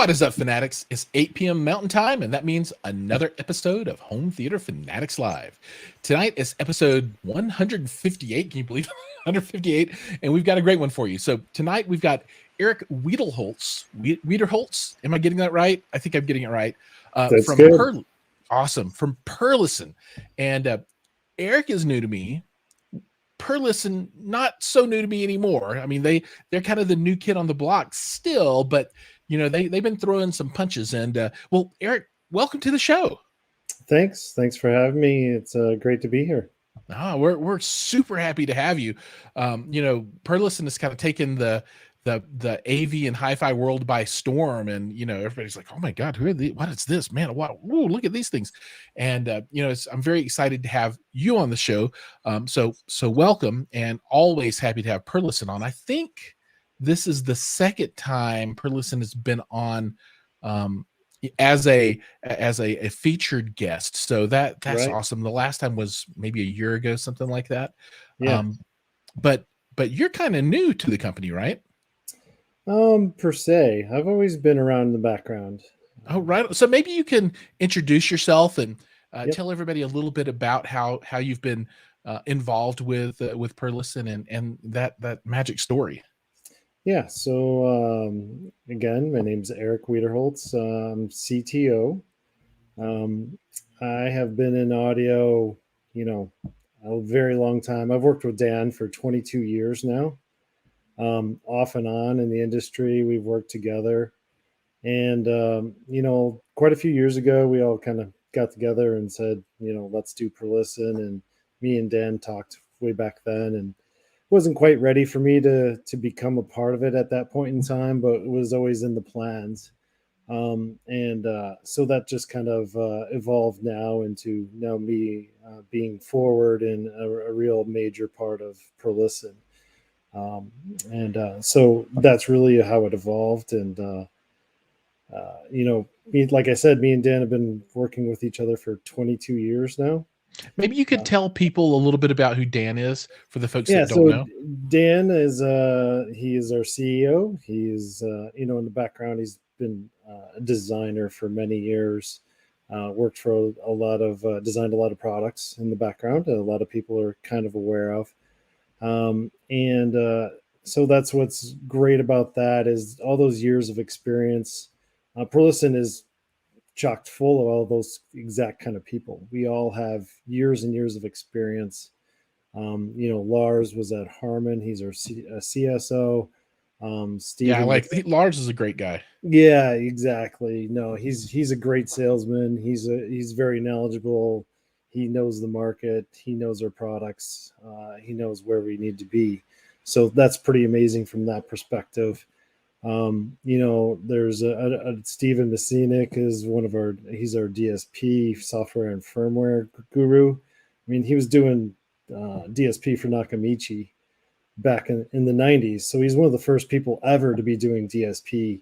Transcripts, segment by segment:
What is up, Fanatics? It's 8 p.m. Mountain Time, and that means another episode of Home Theater Fanatics Live. Tonight is episode 158. Can you believe it? 158? And we've got a great one for you. So tonight we've got Eric Wiederholtz. Am I getting that right? I think I'm getting it right. That's from good. Awesome. From Perlisten. And Eric is new to me. Perlisten, not so new to me anymore. I mean, they're kind of the new kid on the block still, but you know, they've been throwing some punches. And well, Eric, welcome to the show. Thanks for having me. It's great to be here. We're super happy to have you. You know, Perlisten has kind of taken the AV and hi-fi world by storm, and you know, everybody's like, oh my god, who are these? What is this, man? Wow, ooh, look at these things. And you know, I'm very excited to have you on the show. So welcome, and always happy to have Perlisten on. I think this is the second time Perlisten has been on as a featured guest, so that's right. awesome. The last time was maybe a year ago, something like that. Yeah. But you're kind of new to the company, right? Per se, I've always been around in the background. Oh, right. So maybe you can introduce yourself and Yep. tell everybody a little bit about how you've been involved with Perlisten and that magic story. Yeah. So again, my name's Eric Wiederholtz. I'm CTO. I have been in audio, you know, a very long time. I've worked with Dan for 22 years now. Off and on in the industry, we've worked together. And, you know, quite a few years ago, we all kind of got together and said, you know, let's do Perlisten. And me and Dan talked way back then, and wasn't quite ready for me to become a part of it at that point in time, but it was always in the plans. So that just kind of evolved now into now me being forward and a real major part of Perlisten. So that's really how it evolved. You know, like I said, me and Dan have been working with each other for 22 years now. Maybe you could tell people a little bit about who Dan is for the folks Yeah, that don't so know. Dan is he is our CEO. He's you know, in the background he's been a designer for many years. Worked for a lot of designed a lot of products in the background that a lot of people are kind of aware of. So that's what's great about that is all those years of experience. Perlisten is chocked full of all those exact kind of people. We all have years and years of experience. You know, Lars was at Harman. He's our CSO. Yeah, Steven. Lars is a great guy. Yeah, exactly. No, he's a great salesman. He's very knowledgeable. He knows the market. He knows our products. He knows where we need to be. So that's pretty amazing from that perspective. You know, there's a Steven Messinic is he's our DSP, software and firmware guru. I mean, he was doing DSP for Nakamichi back in the 90s. So he's one of the first people ever to be doing DSP.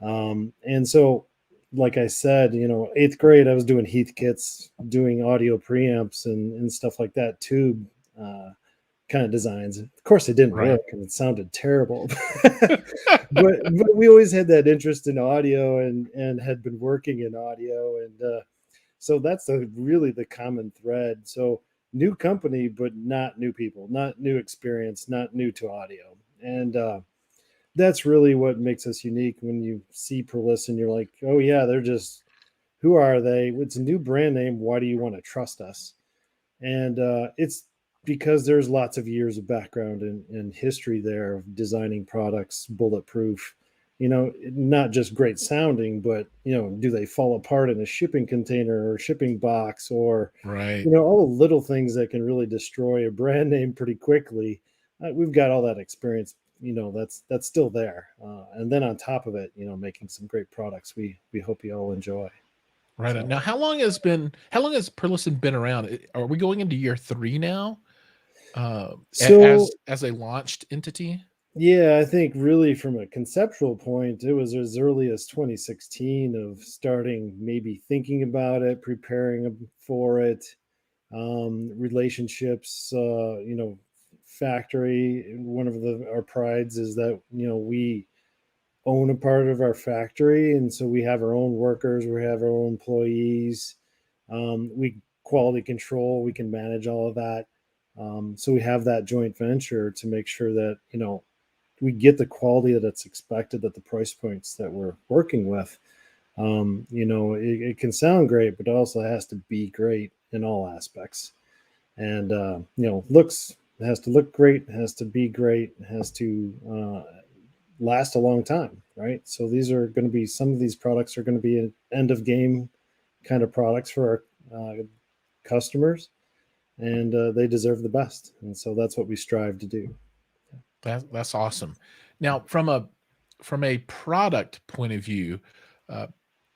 And so, like I said, you know, 8th grade, I was doing Heath kits, doing audio preamps and stuff like that, tube kind of designs. Of course, it didn't work and it sounded terrible. but we always had that interest in audio and had been working in audio. And so that's really the common thread. So new company, but not new people, not new experience, not new to audio. And that's really what makes us unique. When you see Perlisten, you're like, oh yeah, they're just, who are they? It's a new brand name. Why do you want to trust us? And it's because there's lots of years of background and history there of designing products bulletproof, you know, not just great sounding, but, you know, do they fall apart in a shipping container or shipping box, or, Right. you know, all the little things that can really destroy a brand name pretty quickly. We've got all that experience, you know, that's still there. And then on top of it, you know, making some great products we hope you all enjoy. Right. So, Now, how long has Perlisten been around? Are we going into year 3 now? so As a launched entity? yeah, I think really from a conceptual point, it was as early as 2016 of starting maybe thinking about it, preparing for it, relationships, you know, factory. One of our prides is that, you know, we own a part of our factory, and so we have our own workers, we have our own employees. We quality control, we can manage all of that. So we have that joint venture to make sure that we get the quality that's expected at the price points that we're working with. It can sound great, but it also has to be great in all aspects. And looks, it has to look great, it has to be great, it has to last a long time, right? So these are going to be, some of these products are going to be an end of game kind of products for our customers, and they deserve the best. And so that's what we strive to do. That's awesome. Now, from a product point of view, uh,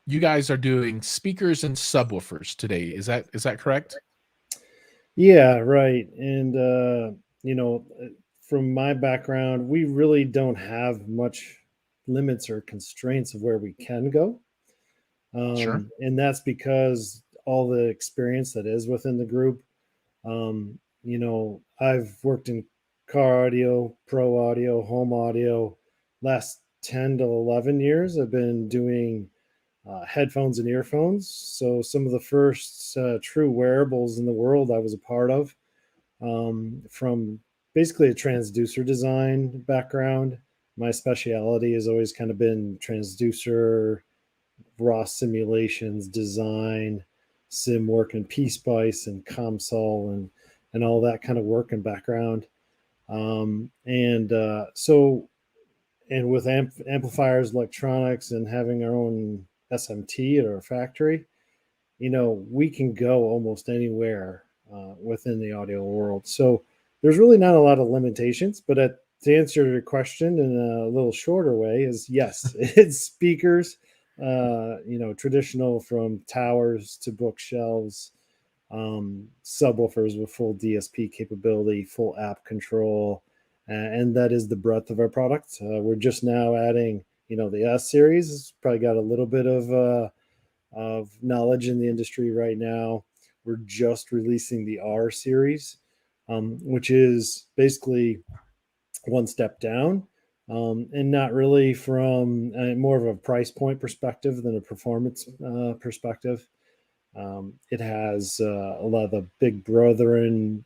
you guys are doing speakers and subwoofers today. Is that correct? Yeah, right. And from my background, we really don't have much limits or constraints of where we can go. Sure. And that's because all the experience that is within the group. I've worked in car audio, pro audio, home audio. Last 10 to 11 years, I've been doing headphones and earphones. So some of the first true wearables in the world I was a part of, from basically a transducer design background. My specialty has always kind of been transducer, raw simulations, design, sim work, and PSpice and ComSol and all that kind of work and background. And with amplifiers, electronics, and having our own SMT at our factory, we can go almost anywhere within the audio world. So there's really not a lot of limitations. But to answer your question in a little shorter way, is yes, it's speakers, traditional from towers to bookshelves, subwoofers with full DSP capability, full app control, and that is the breadth of our product. We're just now adding, the S series. It's probably got a little bit of knowledge in the industry right now. We're just releasing the R series, which is basically one step down, and not really from more of a price point perspective than a performance perspective. It has a lot of the big brethren,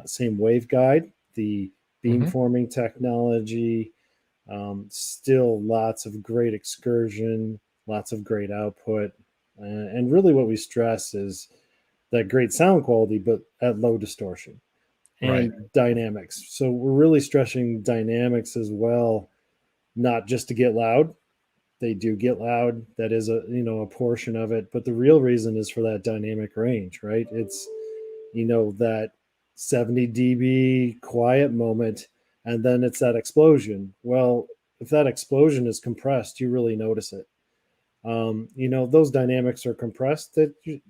same waveguide, the Hmm. beamforming technology, still lots of great excursion, lots of great output. And really what we stress is that great sound quality, but at low distortion Right. and dynamics. So we're really stressing dynamics as well, not just to get loud. They do get loud. That is a portion of it, but the real reason is for that dynamic range, right? It's that 70 dB quiet moment, and then it's that explosion. Well, if that explosion is compressed, you really notice it. Those dynamics are compressed.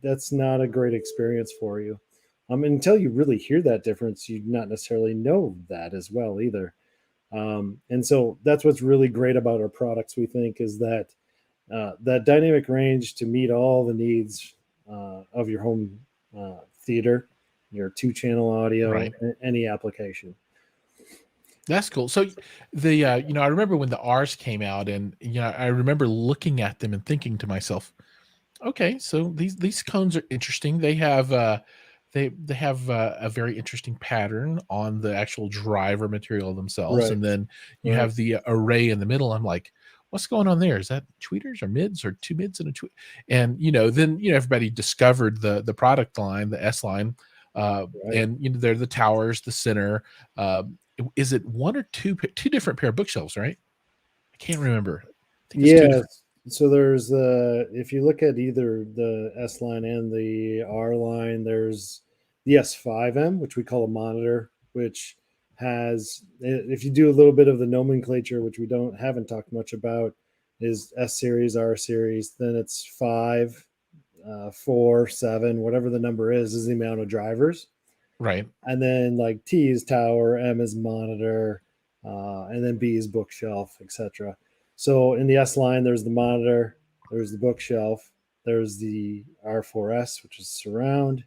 That's not a great experience for you. Until you really hear that difference, you not necessarily know that as well either. And so that's what's really great about our products. We think is that dynamic range to meet all the needs of your home theater, your 2-channel audio, Right. any application. That's cool. So I remember when the R's came out, and I remember looking at them and thinking to myself, okay, so these cones are interesting. They have a very interesting pattern on the actual driver material themselves, Right, and then you right, have the array in the middle. I'm like, what's going on there? Is that tweeters or mids or two mids and a tweet? And then everybody discovered the product line, the S line, right. and they're the towers, the center. Is it one or two different pair of bookshelves? Right? I can't remember. I think it's two different. Yes. So there's if you look at either the S line and the R line, there's the S5M, which we call a monitor, which has, if you do a little bit of the nomenclature, which we haven't talked much about, is S series, R series, then it's 5, 4, 7, whatever the number is the amount of drivers. Right. And then like T is tower, M is monitor, and then B is bookshelf, etc. So in the S line, there's the monitor, there's the bookshelf, there's the R4S, which is surround,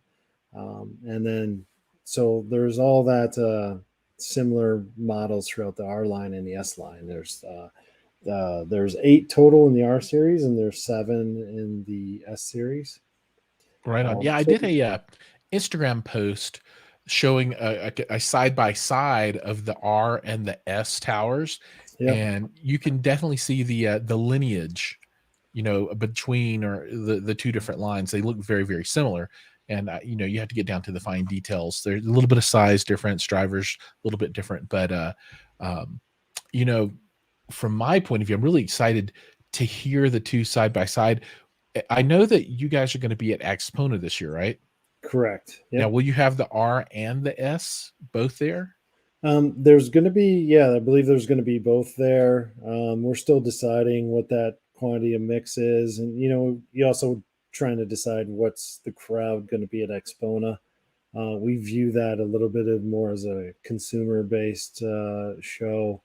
and then so there's all that similar models throughout the R line and the S line. There's There's 8 total in the R series, and there's 7 in the S series. Right on. Yeah, I So did a Instagram post showing a side by side of the R and the S towers, yep, and you can definitely see the lineage, between or the two different lines. They look very very similar, and you have to get down to the fine details. There's a little bit of size difference, drivers a little bit different, but um, you know, from my point of view, I'm really excited to hear the two side by side. I know that you guys are going to be at Axpona this year, right? correct. Now, Yep. will you have the R and the S both there? There's going to be, yeah, I believe there's going to be both there. We're still deciding what that quantity of mix is, and you also trying to decide what's the crowd going to be at Expona. We view that a little bit of more as a consumer-based show.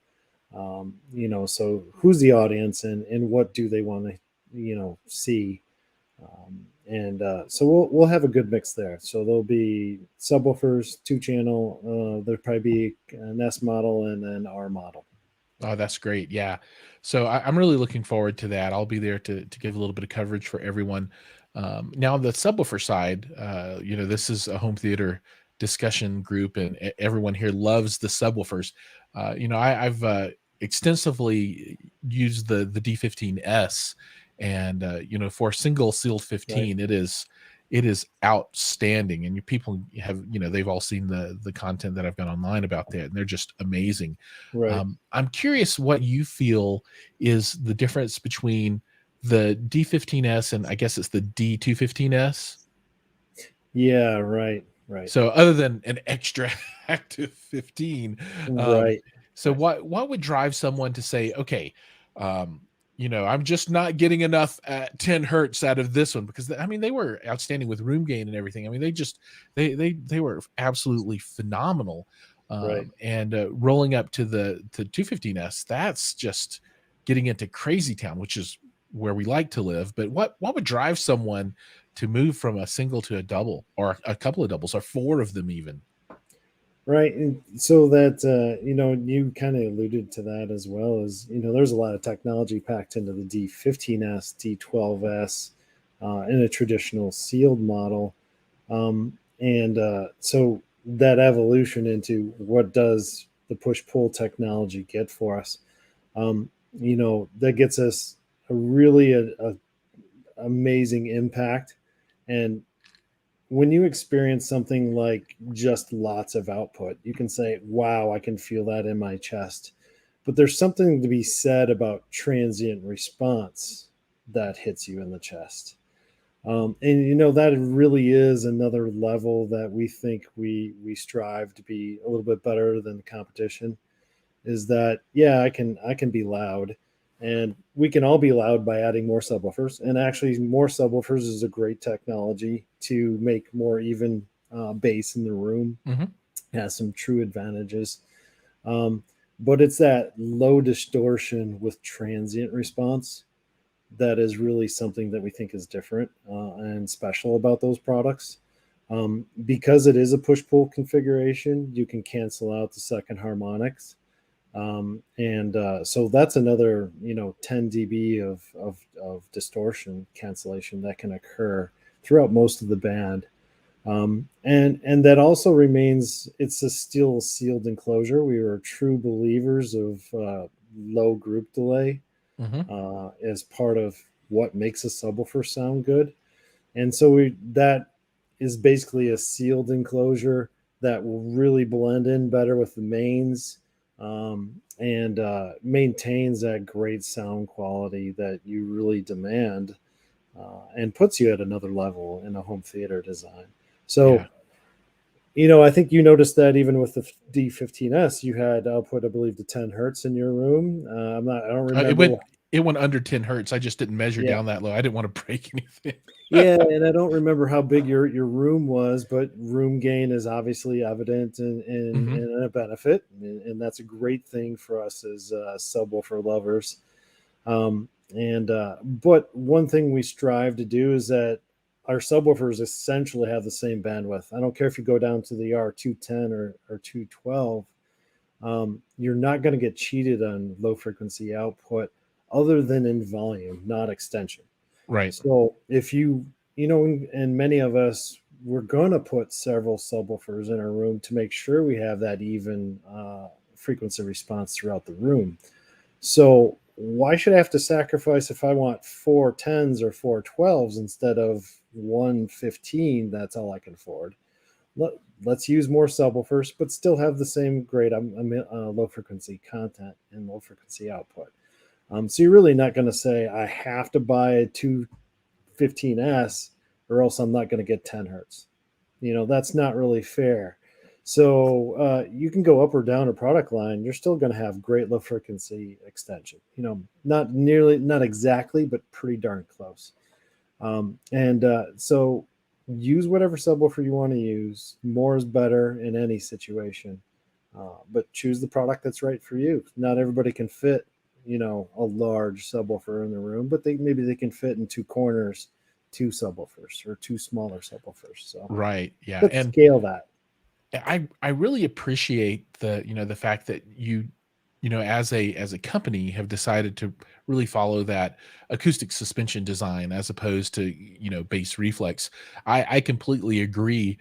So who's the audience, and what do they want to, see? And so we'll have a good mix there. So there'll be subwoofers, 2 channel. There'll probably be an S model and an R model. Oh, that's great. Yeah. So I'm really looking forward to that. I'll be there to give a little bit of coverage for everyone. Now, the subwoofer side, this is a home theater discussion group, and everyone here loves the subwoofers. I've extensively used the D15S, and for a single sealed Right. 15, it is outstanding. And people have, they've all seen the content that I've got online about that, and they're just amazing. Right. I'm curious what you feel is the difference between the D15S and I guess it's the D215S. Yeah. Right. Right. So other than an extra active 15, um, Right. so Right. what would drive someone to say, okay, um, I'm just not getting enough at 10 hertz out of this one, because I mean they were outstanding with room gain and everything. I mean they were absolutely phenomenal. Right. And rolling up to the 215S, that's just getting into crazy town, which is where we like to live. But what would drive someone to move from a single to a double, or a couple of doubles, or 4 of them even? Right. And so that, you kind of alluded to that as well, as, there's a lot of technology packed into the D15S, D12S, in a traditional sealed model. And so that evolution into what does the push pull technology get for us? That gets us a really a amazing impact. And when you experience something like just lots of output, you can say, wow, I can feel that in my chest. But there's something to be said about transient response that hits you in the chest. And that really is another level that we think we strive to be a little bit better than the competition. Is that, yeah, I can be loud, and we can all be loud by adding more subwoofers. And actually, more subwoofers is a great technology to make more even bass in the room. Hmm. It has some true advantages. Um, but it's that low distortion with transient response that is really something that we think is different and special about those products. Because it is a push pull configuration, you can cancel out the second harmonics. And so that's another 10 dB of distortion cancellation that can occur throughout most of the band. And that also remains, it's a still sealed enclosure. We are true believers of low group delay Hmm. as part of what makes a subwoofer sound good. And so that is basically a sealed enclosure that will really blend in better with the mains, and maintains that great sound quality that you really demand, and puts you at another level in a home theater design. So, Yeah. I think you noticed that even with the D15S, you had output, I believe, to 10 hertz in your room. I don't Uh, it remember. went it went under 10 hertz. I just didn't measure Yeah. down that low. I didn't want to break anything. Yeah, and I don't remember how big your room was, but room gain is obviously evident Hmm. and a benefit, and that's a great thing for us as subwoofer lovers. And but one thing we strive to do is that our subwoofers essentially have the same bandwidth. I don't care if you go down to the R210 or 212, you're not going to get cheated on low frequency output other than in volume, not extension. Right. So if and many of us, we're going to put several subwoofers in our room to make sure we have that even frequency response throughout the room. So why should I have to sacrifice if I want 4 10s or 4 12s instead of 1 15? That's all I can afford. Let's use more subwoofers, but still have the same great low frequency content and low frequency output. So you're really not going to say I have to buy a 215S or else I'm not going to get 10 hertz. That's not really fair. So you can go up or down a product line. You're still going to have great low frequency extension. Not exactly, but pretty darn close. So use whatever subwoofer you want to use. More is better in any situation. But choose the product that's right for you. Not everybody can fit, a large subwoofer in the room, but maybe they can fit in 2 corners, 2 subwoofers or 2 smaller subwoofers. So Right. Yeah. let's And scale that. I really appreciate the fact that as a company have decided to really follow that acoustic suspension design as opposed to bass reflex. I completely agree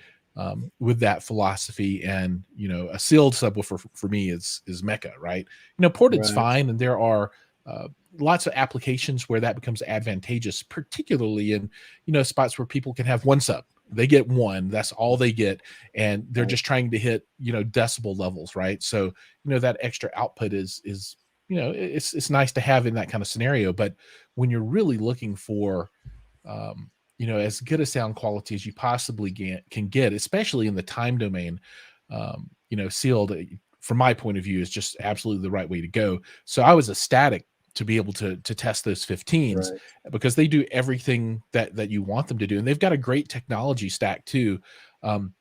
with that philosophy, and a sealed subwoofer for me is mecca, right? Ported's Right. fine, and there are uh, lots of applications where that becomes advantageous, particularly in spots where people can have one sub. They get one, that's all they get, and they're Right. just trying to hit decibel levels, right? So that extra output is it's nice to have in that kind of scenario. But when you're really looking for as good a sound quality as you possibly can get, especially in the time domain, sealed from my point of view is just absolutely the right way to go. So I was ecstatic to be able to test those 15s Right. because they do everything that you want them to do, and they've got a great technology stack too. um,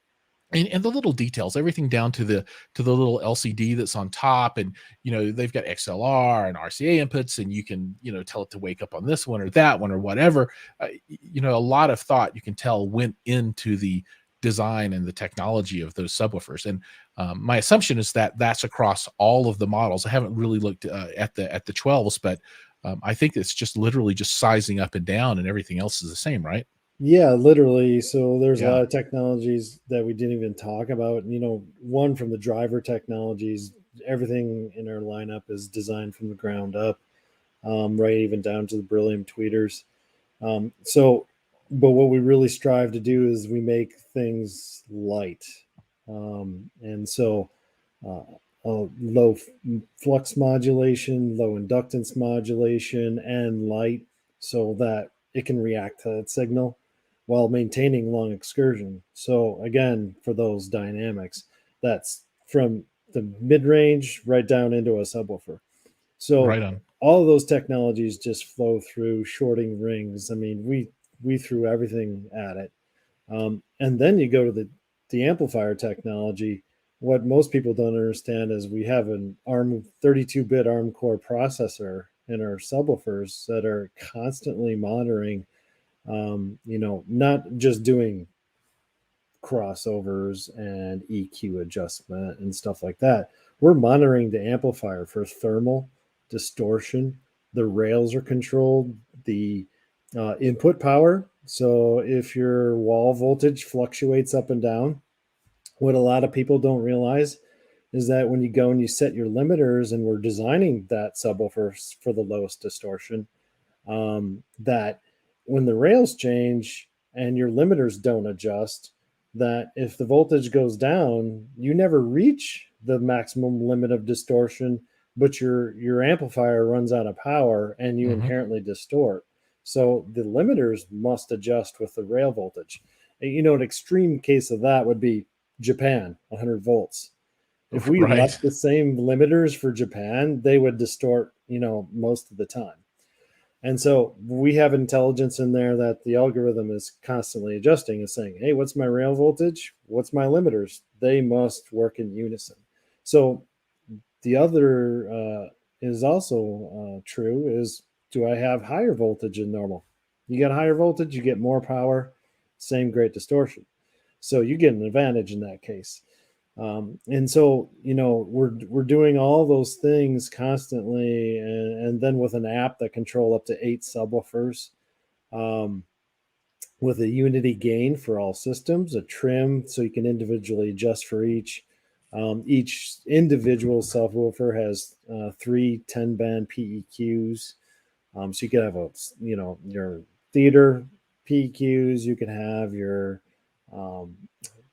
and the little details, everything down to the little LCD that's on top, and they've got XLR and RCA inputs, and you can tell it to wake up on this one or that one or whatever. A lot of thought, you can tell, went into the design and the technology of those subwoofers. And my assumption is that that's across all of the models. I haven't really looked at the 12s, but I think it's just literally just sizing up and down, and everything else is the same, right? Yeah, literally. So there's a Yeah. lot of technologies that we didn't even talk about. One from the driver technologies, everything in our lineup is designed from the ground up, right, even down to the beryllium tweeters. But what we really strive to do is we make things light. And so uh, low flux modulation, low inductance modulation, and light so that it can react to that signal while maintaining long excursion. So, again, for those dynamics, that's from the mid range right down into a subwoofer. So Right on. all of those technologies just flow through shorting rings. I mean, we threw everything at it, and then you go to the amplifier technology. What most people don't understand is we have an ARM 32-bit ARM core processor in our subwoofers that are constantly monitoring. Not just doing crossovers and EQ adjustment and stuff like that. We're monitoring the amplifier for thermal distortion. The rails are controlled, the input power. So if your wall voltage fluctuates up and down, what a lot of people don't realize is that when you go and you set your limiters, and we're designing that subwoofer for the lowest distortion, that when the rails change and your limiters don't adjust, that if the voltage goes down, you never reach the maximum limit of distortion, but your amplifier runs out of power and you Hmm. inherently distort. So the limiters must adjust with the rail voltage. An extreme case of that would be Japan, 100 volts. If we Right. left the same limiters for Japan, they would distort, most of the time. And so we have intelligence in there that the algorithm is constantly adjusting and saying, hey, what's my rail voltage? What's my limiters? They must work in unison. So the other is also true is, do I have higher voltage than normal? You got higher voltage, you get more power, same great distortion. So you get an advantage in that case. And so, we're doing all those things constantly, and then with an app that control up to 8 subwoofers, um, with a unity gain for all systems, a trim so you can individually adjust for each. Each individual subwoofer has 3 10-band PEQs. So you could have your theater PEQs. You can have your um,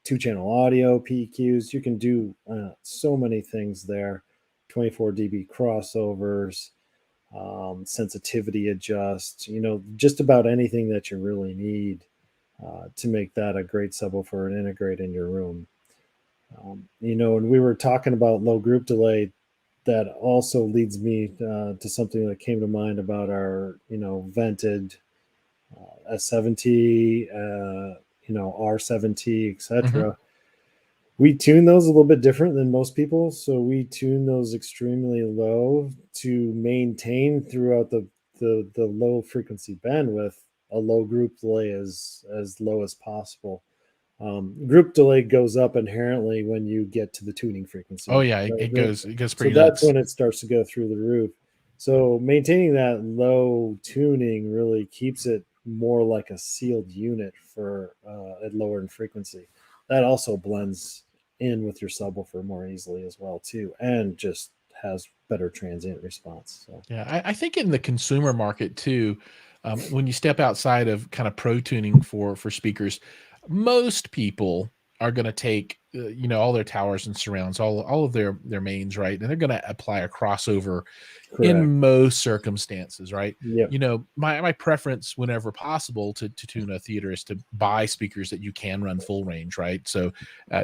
2-channel audio PEQs. You can do so many things there. 24 dB crossovers, sensitivity adjust. Just about anything that you really need to make that a great subwoofer and integrate in your room. And we were talking about low group delay. That also leads me to something that came to mind about our, vented S70, R7T, Mm-hmm. etc. We tune those a little bit different than most people. So we tune those extremely low to maintain throughout the low frequency bandwidth a low group delay as low as possible. Group delay goes up inherently when you get to the tuning Oh frequency. yeah, Right? it goes So pretty that's nuts. when it starts to go through the roof. So maintaining that low tuning really keeps it more like a sealed unit for at lower in frequency. That also blends in with your subwoofer more easily as well too, and just has better transient response. So Yeah, I think in the consumer market too, when you step outside of kind of pro tuning for speakers, most people are going to take all their towers and surrounds, all of their mains, right, and they're going to apply a crossover correct. in most circumstances, right? Yep. My preference whenever possible to tune a theater is to buy speakers that you can run full range, right? So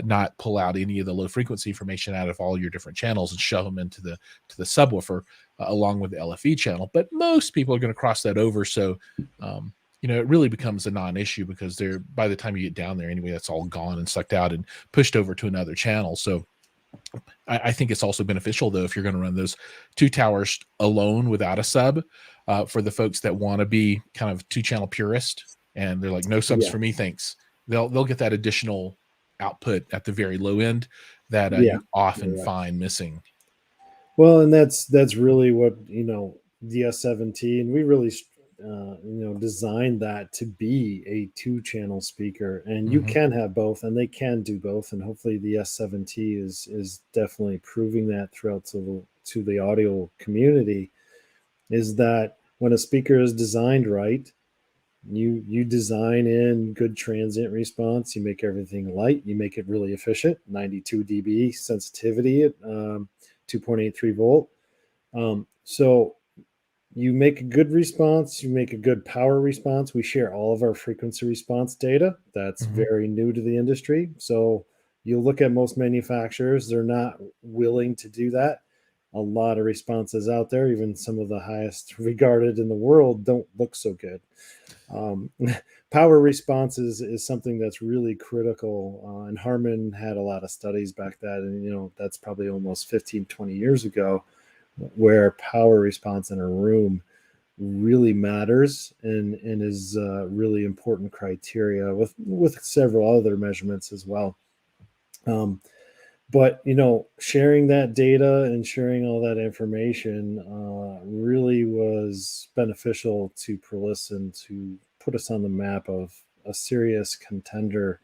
not pull out any of the low frequency information out of all your different channels and shove them into the subwoofer along with the LFE channel. But most people are going to cross that over. So, um, it really becomes a non-issue because they're by the time you get down there anyway, that's all gone and sucked out and pushed over to another channel. So I think it's also beneficial though if you're going to run those 2 towers alone without a sub for the folks that want to be kind of 2-channel purist and they're like no subs Yeah. for me, thanks. They'll get that additional output at the very low end that Yeah. you often You're right. find missing. Well, and that's really what the S17. We really designed that to be a 2-channel speaker, and you Hmm. can have both, and they can do both, and hopefully the S7T is definitely proving that throughout to the audio community. Is that when a speaker is designed right, you design in good transient response, you make everything light, you make it really efficient, 92 dB sensitivity at 2.83 volt. So you make a good response, you make a good power response. We share all of our frequency response data. That's Hmm. very new to the industry. So you look at most manufacturers, they're not willing to do that. A lot of responses out there, even some of the highest regarded in the world, don't look so good. um, Power response is something that's really critical, and Harman had a lot of studies back then, and that's probably almost 15, 20 years ago, where power response in a room really matters and is really important criteria with several other measurements as well. um, but sharing that data and sharing all that information really was beneficial to Perlisten to put us on the map of a serious contender,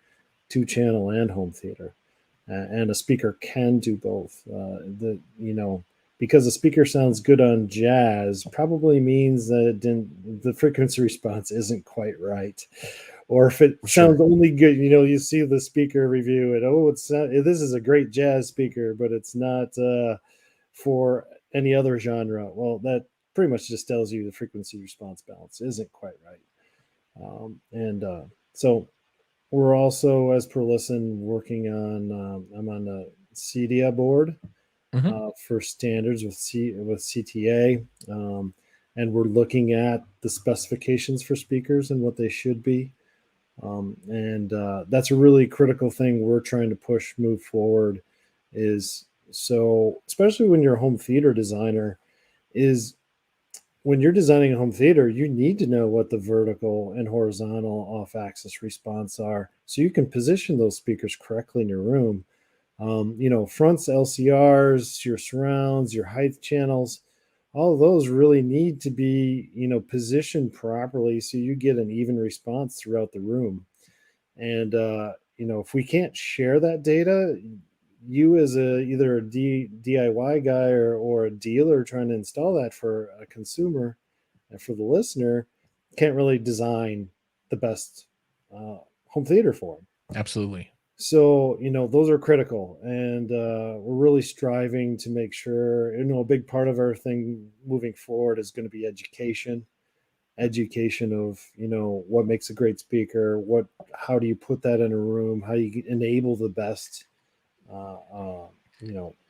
2-channel and home theater. And a speaker can do both. Because a speaker sounds good on jazz probably means that the frequency response isn't quite right. Or if it For sounds sure. only good, you see the speaker review it. Oh, this is a great jazz speaker, but it's not for any other genre. Well, that pretty much just tells you the frequency response balance isn't quite right. And so we're also, as per listen, working on. I'm on the CEDIA board Hmm. for standards with CTA, and we're looking at the specifications for speakers and what they should be. And that's a really critical thing we're trying to move forward. Is so, especially when you're a home theater designer, is when you're designing a home theater, you need to know what the vertical and horizontal off axis response are so you can position those speakers correctly in your room. Fronts, LCRs, your surrounds, your height channels, all of those really need to be, positioned properly so you get an even response throughout the room. And if we can't share that data, you as either a DIY guy or a dealer trying to install that for a consumer and for the listener can't really design the best home theater for them. Absolutely. So, those are critical. And we're really striving to make sure, a big part of our thing moving forward is going to be education of, what makes a great speaker, how do you put that in a room, how you enable the best,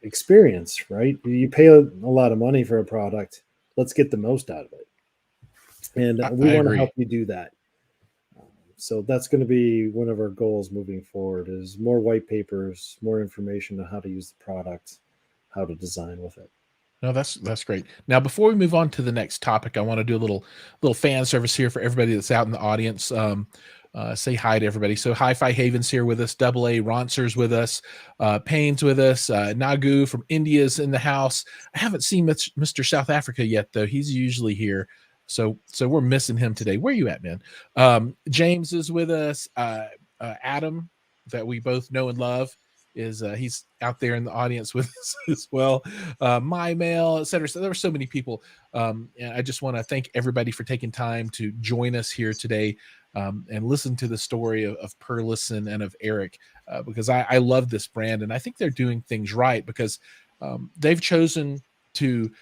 experience, right? You pay a lot of money for a product. Let's get the most out of it. And we I want to help agree. you do that. So that's going to be one of our goals moving forward is more white papers, more information on how to use the product, how to design with it. No, that's great. Now, before we move on to the next topic, I want to do a little fan service here for everybody that's out in the audience. Say hi to everybody. So, Hi-Fi Haven's here with us. Double A Roncer's with us. Payne's with us. Nagu from India's in the house. I haven't seen Mr. South Africa yet, though. He's usually here. So we're missing him today. Where you at, man? James is with us. Adam, that we both know and love, is he's out there in the audience with us as well. My mail, etc. So there were so many people. And I just want to thank everybody for taking time to join us here today and listen to the story of Perlisten and of Eric, because I love this brand and I think they're doing things right because they've chosen to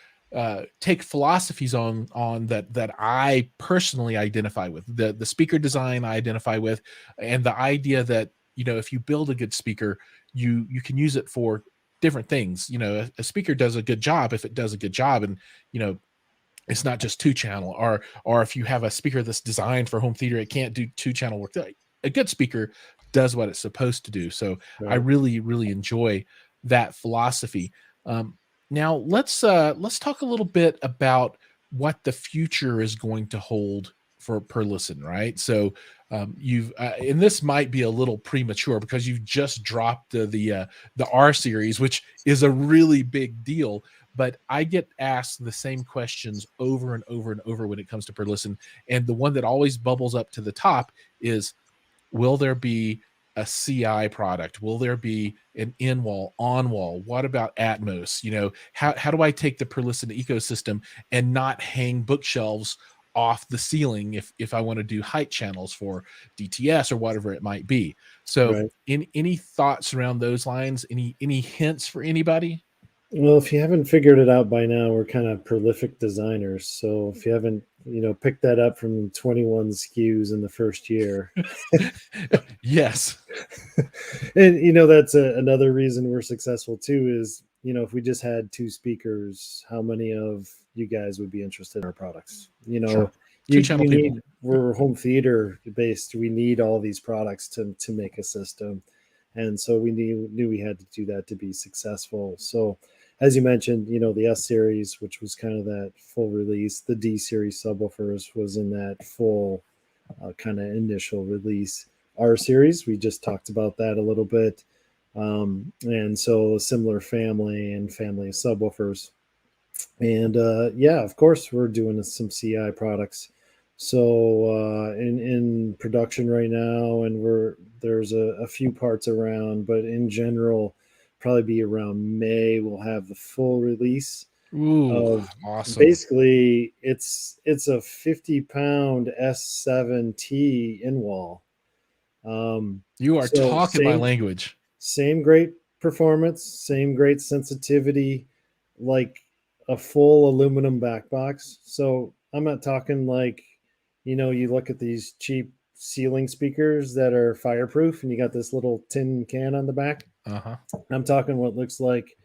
take philosophies on that I personally identify with. The speaker design I identify with, and the idea that if you build a good speaker, you can use it for different things. A speaker does a good job if it does a good job, and it's not just two channel, or if you have a speaker that's designed for home theater, it can't do two channel work. A good speaker does what it's supposed to do. So I Right. really enjoy that philosophy. Now let's talk a little bit about what the future is going to hold for Perlisten, right? So you've and this might be a little premature because you've just dropped the R series, which is a really big deal. But I get asked the same questions over and over and over when it comes to Perlisten, and the one that always bubbles up to the top is, will there be a CI product? Will there be an in wall, on wall? What about Atmos? How do I take the Perlisten ecosystem and not hang bookshelves off the ceiling if I want to do height channels for DTS or whatever it might be? So, Right. any thoughts around those lines? Any hints for anybody? Well, if you haven't figured it out by now, we're kind of prolific designers. So if you haven't, picked that up from 21 SKUs in the first year, Yes. and that's another reason we're successful too. Is if we just had two speakers, how many of you guys would be interested in our products? Sure. You Two channel you people. need we're home theater based. We need all these products to make a system, and so we knew we had to do that to be successful. So as you mentioned, the S series, which was kind of that full release, the D series subwoofers was in that full kind of initial release. R series, we just talked about that a little bit. And so a similar family and family of subwoofers. And yeah, of course, we're doing some CI products. So in production right now, and there's a few parts around, but in general, probably be around May. We'll have the full release Ooh, of awesome. basically it's a 50-pound S7T in wall. You are So talking my language. same great performance, same great sensitivity, like a full aluminum back box. So I'm not talking like, you look at these cheap ceiling speakers that are fireproof and you got this little tin can on the back. Uh-huh. I'm talking what looks like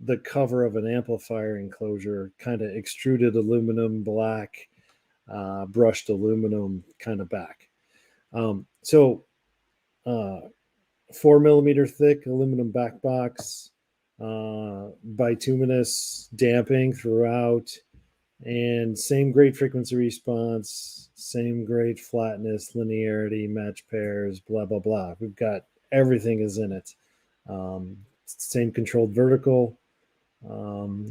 the cover of an amplifier enclosure, kind of extruded aluminum black, brushed aluminum kind of back. So uh, 4 millimeter thick aluminum back box, bituminous damping throughout, and same great frequency response, same great flatness, linearity, match pairs, blah blah blah. We've got everything is in it. same controlled vertical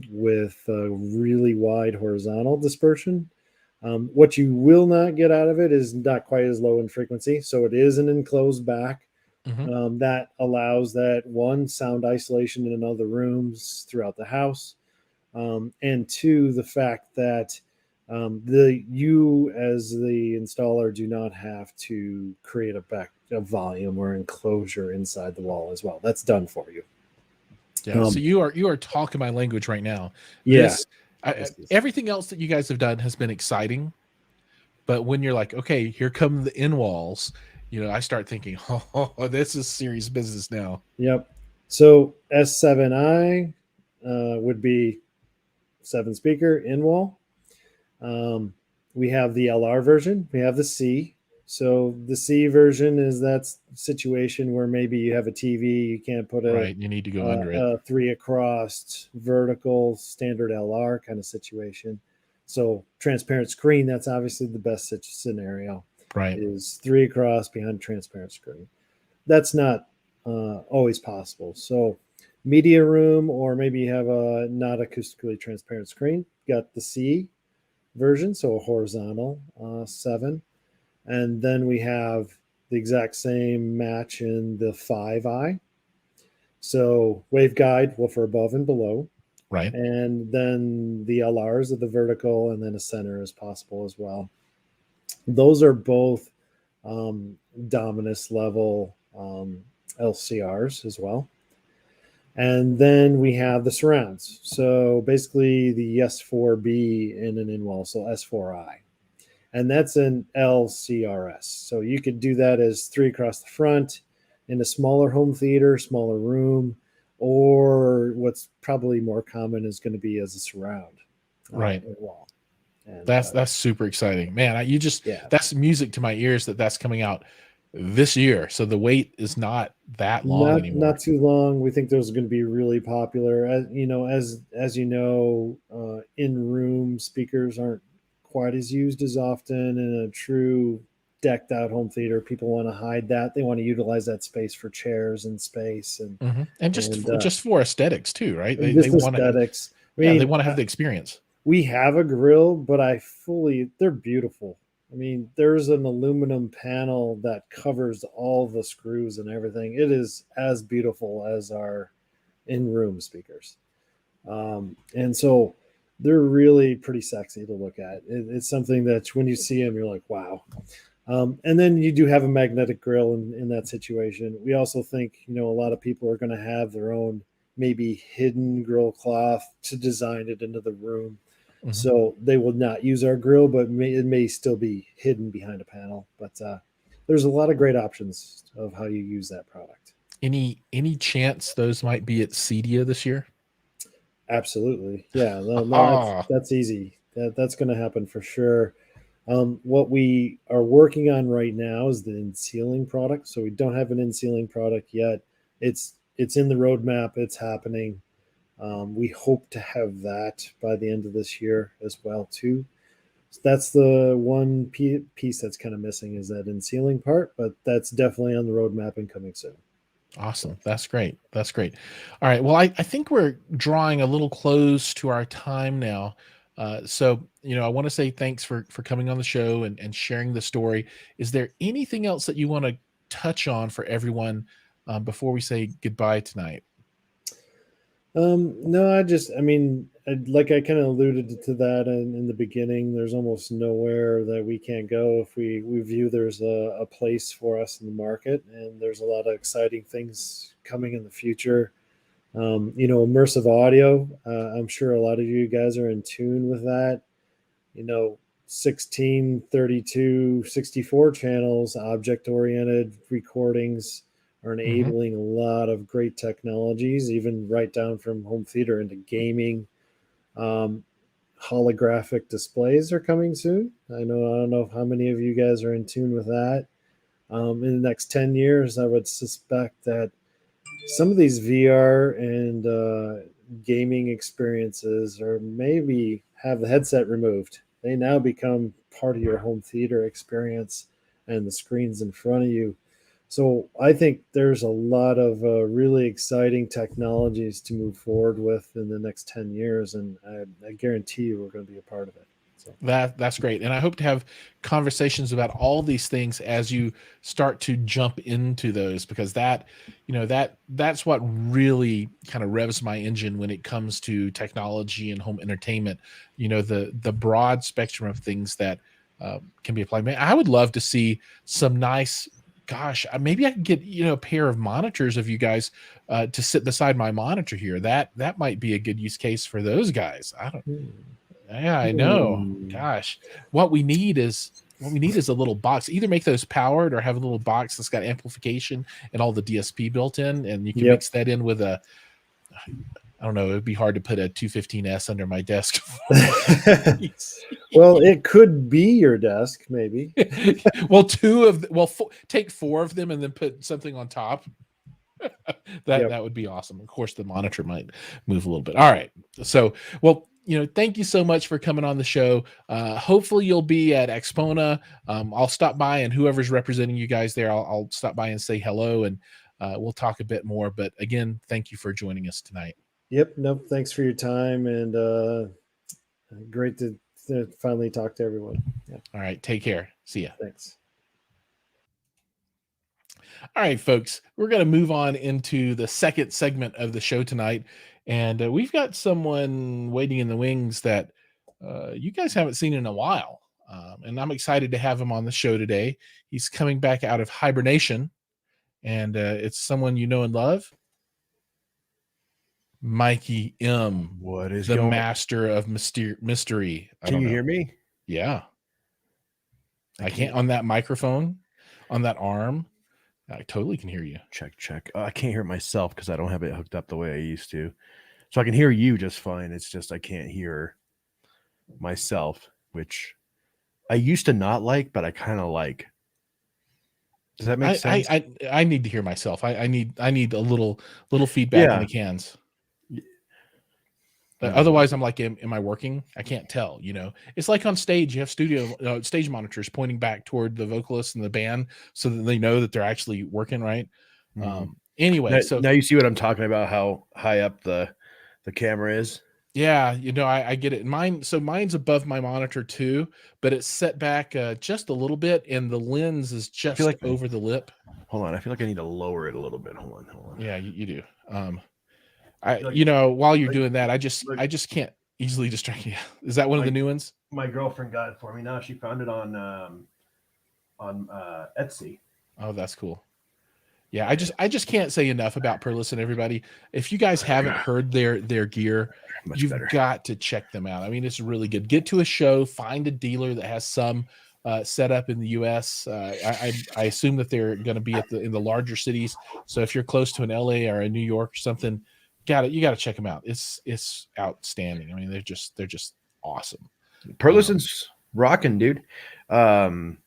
with a really wide horizontal dispersion. What you will not get out of it is not quite as low in frequency. So it is an enclosed back Hmm. that allows that one, sound isolation in other rooms throughout the house, and two, the fact that the you as the installer do not have to create a volume or enclosure inside the wall as well. That's done for you. Yeah. So you are talking my language right now. Yeah. This This is, everything else that you guys have done has been exciting, but when you're like, okay, here come the in walls, I start thinking, oh, this is serious business now. yep. So S7i would be 7 speaker in wall. Um, we have the LR version. We have the C. So the C version is that situation where maybe you have a TV, you can't put Right. You need to go under it. a 3 across vertical standard LR kind of situation. So transparent screen, that's obviously the best scenario, Right. is 3 across behind transparent screen. That's not always possible. So media room, or maybe you have a not acoustically transparent screen, got the C version, so a horizontal 7. And then we have the exact same match in the 5i. So waveguide, woofer above and below. Right. And then the LRs of the vertical, and then a center is possible as well. Those are both Dominus level LCRs as well. And then we have the surrounds. So basically the S4B in an in-wall, so S4i. And that's an LCRS. So you could do that as 3 across the front in a smaller home theater, smaller room, or what's probably more common is going to be as a surround Right. wall. And That's super exciting, man. You just yeah, that's music to my ears that's coming out this year. So the wait is not that long not anymore. too long. We think those are going to be really popular. As you know, in room speakers aren't quite as used as often in a true decked out home theater. People want to hide that. They want to utilize that space for chairs and space And and just for aesthetics too, right? They just want to have, aesthetics. I yeah, they mean, want to have the experience. we have a grill, but they're beautiful. I mean, there's an aluminum panel that covers all the screws and everything. It is as beautiful as our in-room speakers. And so they're really pretty sexy to look at. It's something that when you see them, you're like, wow. And then you do have a magnetic grill in that situation. We also think, a lot of people are going to have their own maybe hidden grill cloth to design it into the room. Mhm. So they will not use our grill, but it may still be hidden behind a panel. But there's a lot of great options of how you use that product. Any chance those might be at Cedia this year? Absolutely, yeah. No, Ah, that's easy. That's going to happen for sure. What we are working on right now is the in-ceiling product. So we don't have an in-ceiling product yet. It's in the roadmap. It's happening. We hope to have that by the end of this year as well too. So that's the one piece that's kind of missing, is that in-ceiling part, but that's definitely on the roadmap and coming soon. So awesome. That's great. That's great. All right. Well, I think we're drawing a little close to our time now. So, I want to say thanks for coming on the show and sharing the story. Is there anything else that you want to touch on for everyone before we say goodbye tonight? No, I mean, like I kind of alluded to that in the beginning. There's almost nowhere that we can't go if we view there's a place for us in the market, and there's a lot of exciting things coming in the future. Immersive audio. I'm sure a lot of you guys are in tune with that. You know, 16, 32, 64 channels, object oriented recordings are Hmm. enabling a lot of great technologies, even right down from home theater into gaming. Um, Holographic displays are coming soon. I don't know how many of you guys are in tune with that. In the next 10 years, I would suspect that some of these VR and gaming experiences, or maybe have the headset removed, they now become part of your home theater experience and the screens in front of you. So I think there's a lot of really exciting technologies to move forward with in the next 10 years, and I guarantee you we're going to be a part of it. So That's great. And I hope to have conversations about all these things as you start to jump into those, because that, that's what really kind of revs my engine when it comes to technology and home entertainment. The broad spectrum of things that can be applied. Man, I would love to see some nice, gosh, maybe I could get, a pair of monitors of you guys to sit beside my monitor here. That might be a good use case for those guys. I don't, Yeah, I know. Gosh, what we need is a little box. Either make those powered or have a little box that's got amplification and all the DSP built in, and you can Yep. mix that in with a. I don't know. It'd be hard to put a 215S under my desk. Well, it could be your desk, maybe. Well, take 4 of them and then put something on top. That would be awesome. Of course, the monitor might move a little bit. All right. So, well, thank you so much for coming on the show. Hopefully you'll be at Expona. I'll stop by, and whoever's representing you guys there, I'll stop by and say hello, and we'll talk a bit more. But again, thank you for joining us tonight. Yep. Nope. Thanks for your time, and great to finally talk to everyone. Yeah. All right. Take care. See ya. Thanks. All right, folks, we're going to move on into the second segment of the show tonight. And we've got someone waiting in the wings that you guys haven't seen in a while. And I'm excited to have him on the show today. He's coming back out of hibernation, and it's someone you know and love, Mikey M. What is the master of mystery? Can you hear me? Yeah. I can't on that microphone, on that arm. I totally can hear you. Check. I can't hear it myself because I don't have it hooked up the way I used to. So I can hear you just fine. It's just I can't hear myself, which I used to not like, but I kind of like. Does that make sense? I need to hear myself. I need a little feedback in the cans. Otherwise, I'm like, am I working? I can't tell. It's like on stage, you have stage monitors pointing back toward the vocalist and the band, so that they know that they're actually working right. Anyway, now you see what I'm talking about. How high up the camera is. Yeah, I get it. Mine's above my monitor too, but it's set back just a little bit, and the lens is just over the lip. Hold on, I feel like I need to lower it a little bit. Hold on. Yeah, you do. While you're doing that, I just can't easily distract you. Is that one of the new ones? My girlfriend got it for me. Now she found it on Etsy. Oh, that's cool. Yeah, I just can't say enough about Perlisten, everybody. If you guys haven't heard their gear, you've got to check them out. I mean, it's really good. Get to a show, find a dealer that has some set up in the U.S. I assume that they're going to be in the larger cities. So if you're close to an LA or a New York or something, you got to check them out. It's outstanding. I mean, they're just awesome. Perlisten's rocking, dude. I'm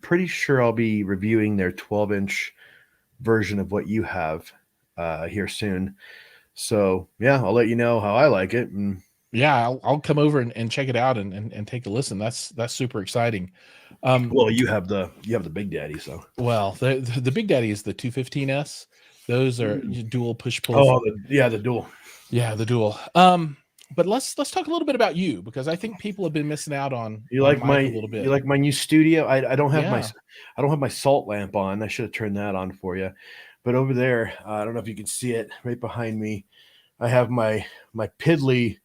pretty sure I'll be reviewing their 12-inch version of what you have here soon. So yeah, I'll let you know how I like it. And yeah, I'll come over and check it out and take a listen. That's super exciting. Well, you have the Big Daddy, so well the Big Daddy is the 215S. Those are dual push-pull. Oh, the dual. Yeah, the dual. But let's talk a little bit about you, because I think people have been missing out on. You like a little bit. You like my new studio? I don't have my salt lamp on. I should have turned that on for you. But over there, I don't know if you can see it right behind me. I have my piddly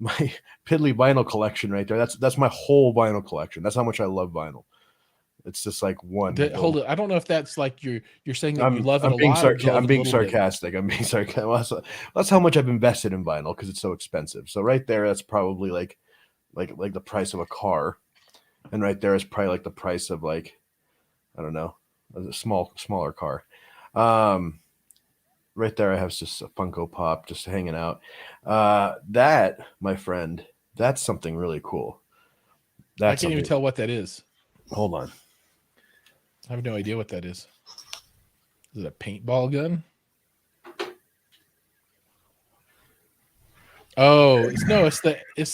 vinyl collection right there. That's my whole vinyl collection. That's how much I love vinyl. It's just like one. Hold it. I don't know if that's like you're saying that you love it a lot. I'm being sarcastic. I'm being sarcastic. That's how much I've invested in vinyl because it's so expensive. So right there, that's probably like the price of a car, and right there is probably like the price of I don't know, a smaller car. Right there, I have just a Funko Pop just hanging out. That, my friend, that's something really cool. I can't even tell what that is. Hold on. I have no idea what that is. Is it a paintball gun? Oh, it's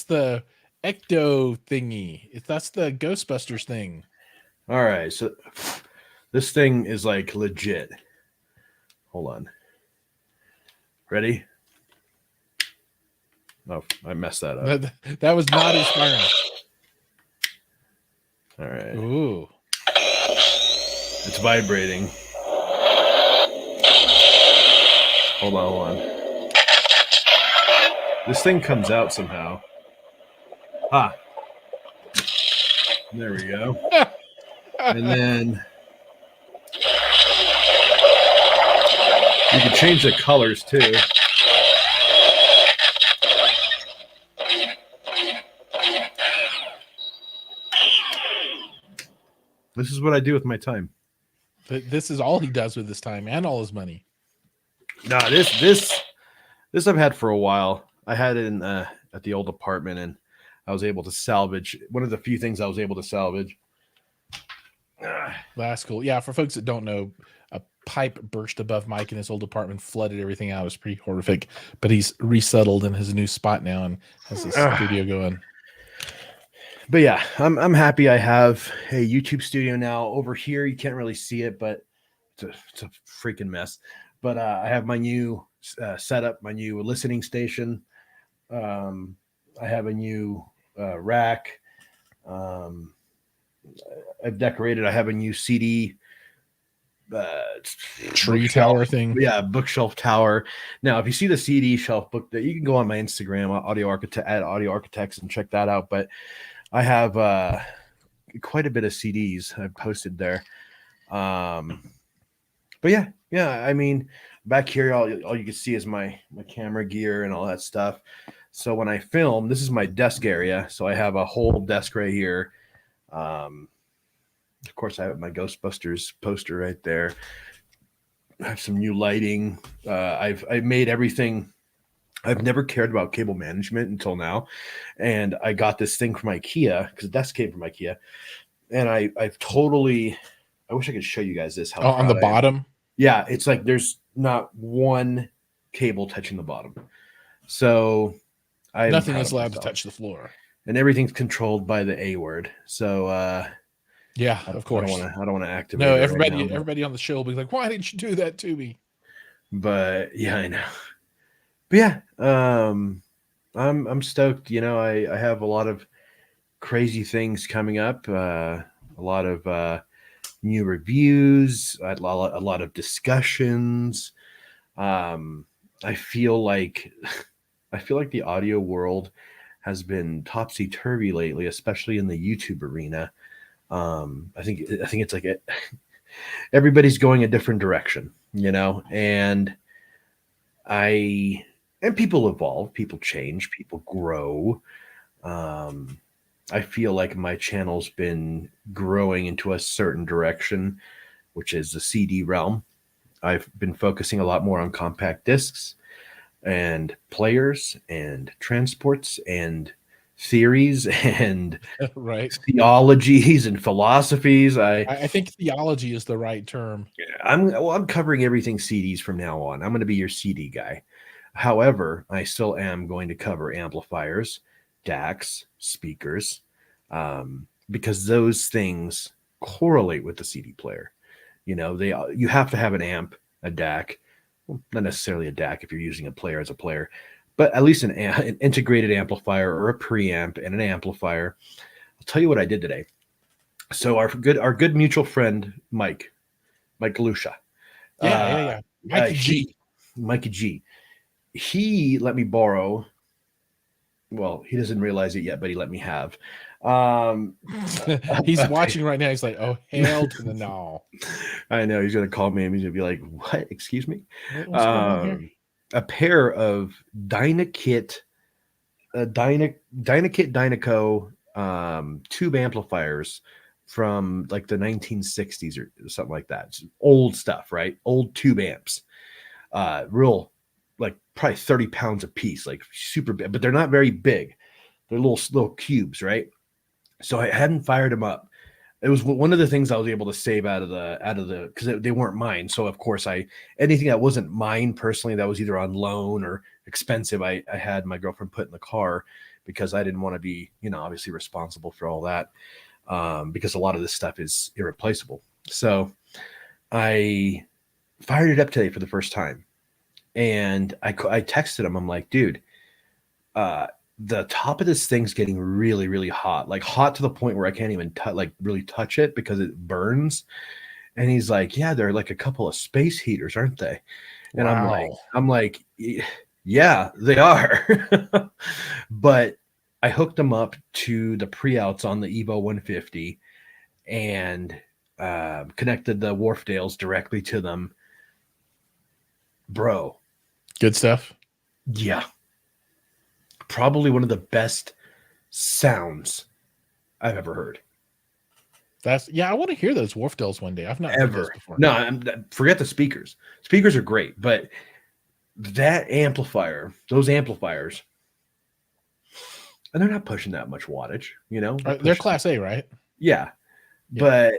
the Ecto thingy. That's the Ghostbusters thing. All right, so This thing is like legit. Hold on. Ready? Oh, I messed that up. That was not inspiring. All right. Ooh. It's vibrating. Hold on. This thing comes out somehow. Ah. There we go. And then you can change the colors too. This is what I do with my time. This is all he does with his time and all his money. Nah, this I've had for a while. I had it in at the old apartment, and I was able to salvage one of the few things I was able to salvage. That's cool. Yeah, for folks that don't know, a pipe burst above Mike in his old apartment, flooded everything out. It was pretty horrific. But he's resettled in his new spot now and has his studio going. But yeah, I'm happy I have a YouTube studio now. Over here, you can't really see it, but it's a freaking mess. But I have my new setup, my new listening station. I have a new rack. I've decorated. I have a new CD tree tower thing. Yeah, bookshelf tower. Now, if you see the CD shelf book, that you can go on my Instagram, Audio Architects, and check that out. But I have quite a bit of CDs I've posted there. But yeah. I mean, back here, all you can see is my camera gear and all that stuff. So when I film, this is my desk area. So I have a whole desk right here. Of course, I have my Ghostbusters poster right there. I have some new lighting. I've made everything. I've never cared about cable management until now, and I got this thing from IKEA because the desk came from IKEA, and I've totally. I wish I could show you guys this. How on the bottom. Yeah, it's like there's not one cable touching the bottom, so nothing is allowed to touch the floor, and everything's controlled by the A word. So yeah, of course. I don't want to activate. No, everybody on the show will be like, "Why didn't you do that to me?" But yeah, I know. But yeah, I'm stoked. You know, I have a lot of crazy things coming up. A lot of new reviews. A lot of discussions. I feel like the audio world has been topsy turvy lately, especially in the YouTube arena. I think it's like everybody's going a different direction, you know, and people evolve, people change, people grow. I feel like my channel's been growing into a certain direction, which is the CD realm. I've been focusing a lot more on compact discs and players and transports and theories and right theologies and philosophies. I think theology is the right term. I'm covering everything CDs from now on. I'm going to be your CD guy. However, I still am going to cover amplifiers, DACs, speakers, because those things correlate with the CD player. You know, you have to have an amp, a DAC, well, not necessarily a DAC if you're using a player as a player, but at least an integrated amplifier or a preamp and an amplifier. I'll tell you what I did today. So our good mutual friend Mike Galusha. Yeah. Mikey G. He let me borrow. Well, he doesn't realize it yet, but he let me have. He's watching right now. He's like, "Oh, hell to the no!" I know he's gonna call me and he's gonna be like, "What? Excuse me." What's going on here? A pair of Dynakit Dynaco tube amplifiers from like the 1960s or something like that. It's old stuff, right? Old tube amps. Real, like probably 30 pounds a piece, like super big, but they're not very big. They're little cubes, right? So I hadn't fired them up. It was one of the things I was able to save out of the because they weren't mine. So of course anything that wasn't mine personally that was either on loan or expensive, I had my girlfriend put in the car because I didn't want to be, you know, obviously responsible for all that, because a lot of this stuff is irreplaceable. So I fired it up today for the first time, and I texted him. I'm like, dude, the top of this thing's getting really, really hot, like hot to the point where I can't even really touch it because it burns. And he's like, yeah, they're like a couple of space heaters, aren't they? And Wow. I'm like, yeah, they are. But I hooked them up to the pre-outs on the Evo 150 and connected the Wharfdales directly to them. Bro. Good stuff. Yeah. Probably one of the best sounds I've ever heard. I want to hear those Wharfdales one day. I've not heard those before. No, forget the speakers. Speakers are great, but that amplifier, those amplifiers, and they're not pushing that much wattage, you know? They're Class A, right? Yeah. But,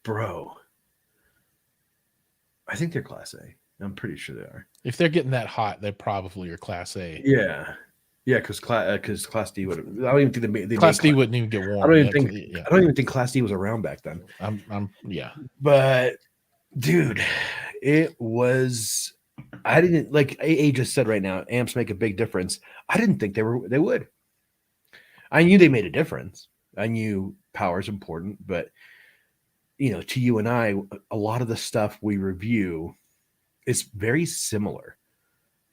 bro, I think they're Class A. I'm pretty sure they are. If they're getting that hot, they probably are Class A. Yeah. Yeah, because Class D would. I don't even think they Class D wouldn't even get warm. I don't even think Class D was around back then. Yeah. But dude, it was. I didn't like AA just said right now. Amps make a big difference. I didn't think they would. I knew they made a difference. I knew power is important, but to you and I, a lot of the stuff we review is very similar.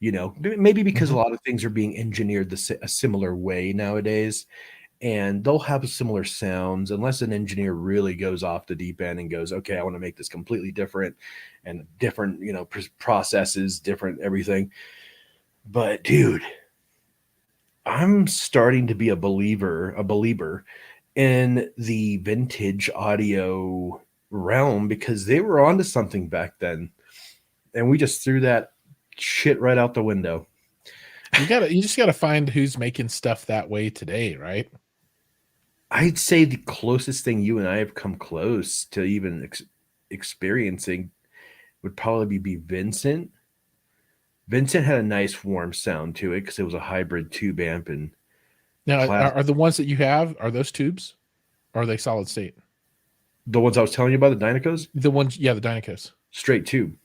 Maybe because a lot of things are being engineered a similar way nowadays, and they'll have similar sounds unless an engineer really goes off the deep end and goes, okay, I want to make this completely different and different, processes, different everything. But dude, I'm starting to be a believer in the vintage audio realm because they were onto something back then, and we just threw that shit right out the window. You just gotta find who's making stuff that way today, right? I'd say the closest thing you and I have come close to even experiencing would probably be Vincent. Vincent had a nice warm sound to it because it was a hybrid tube amp. And now, are the ones that you have, are those tubes? Or are they solid state? The ones I was telling you about, the Dynacos? The ones, yeah, the Dynacos. Straight tube.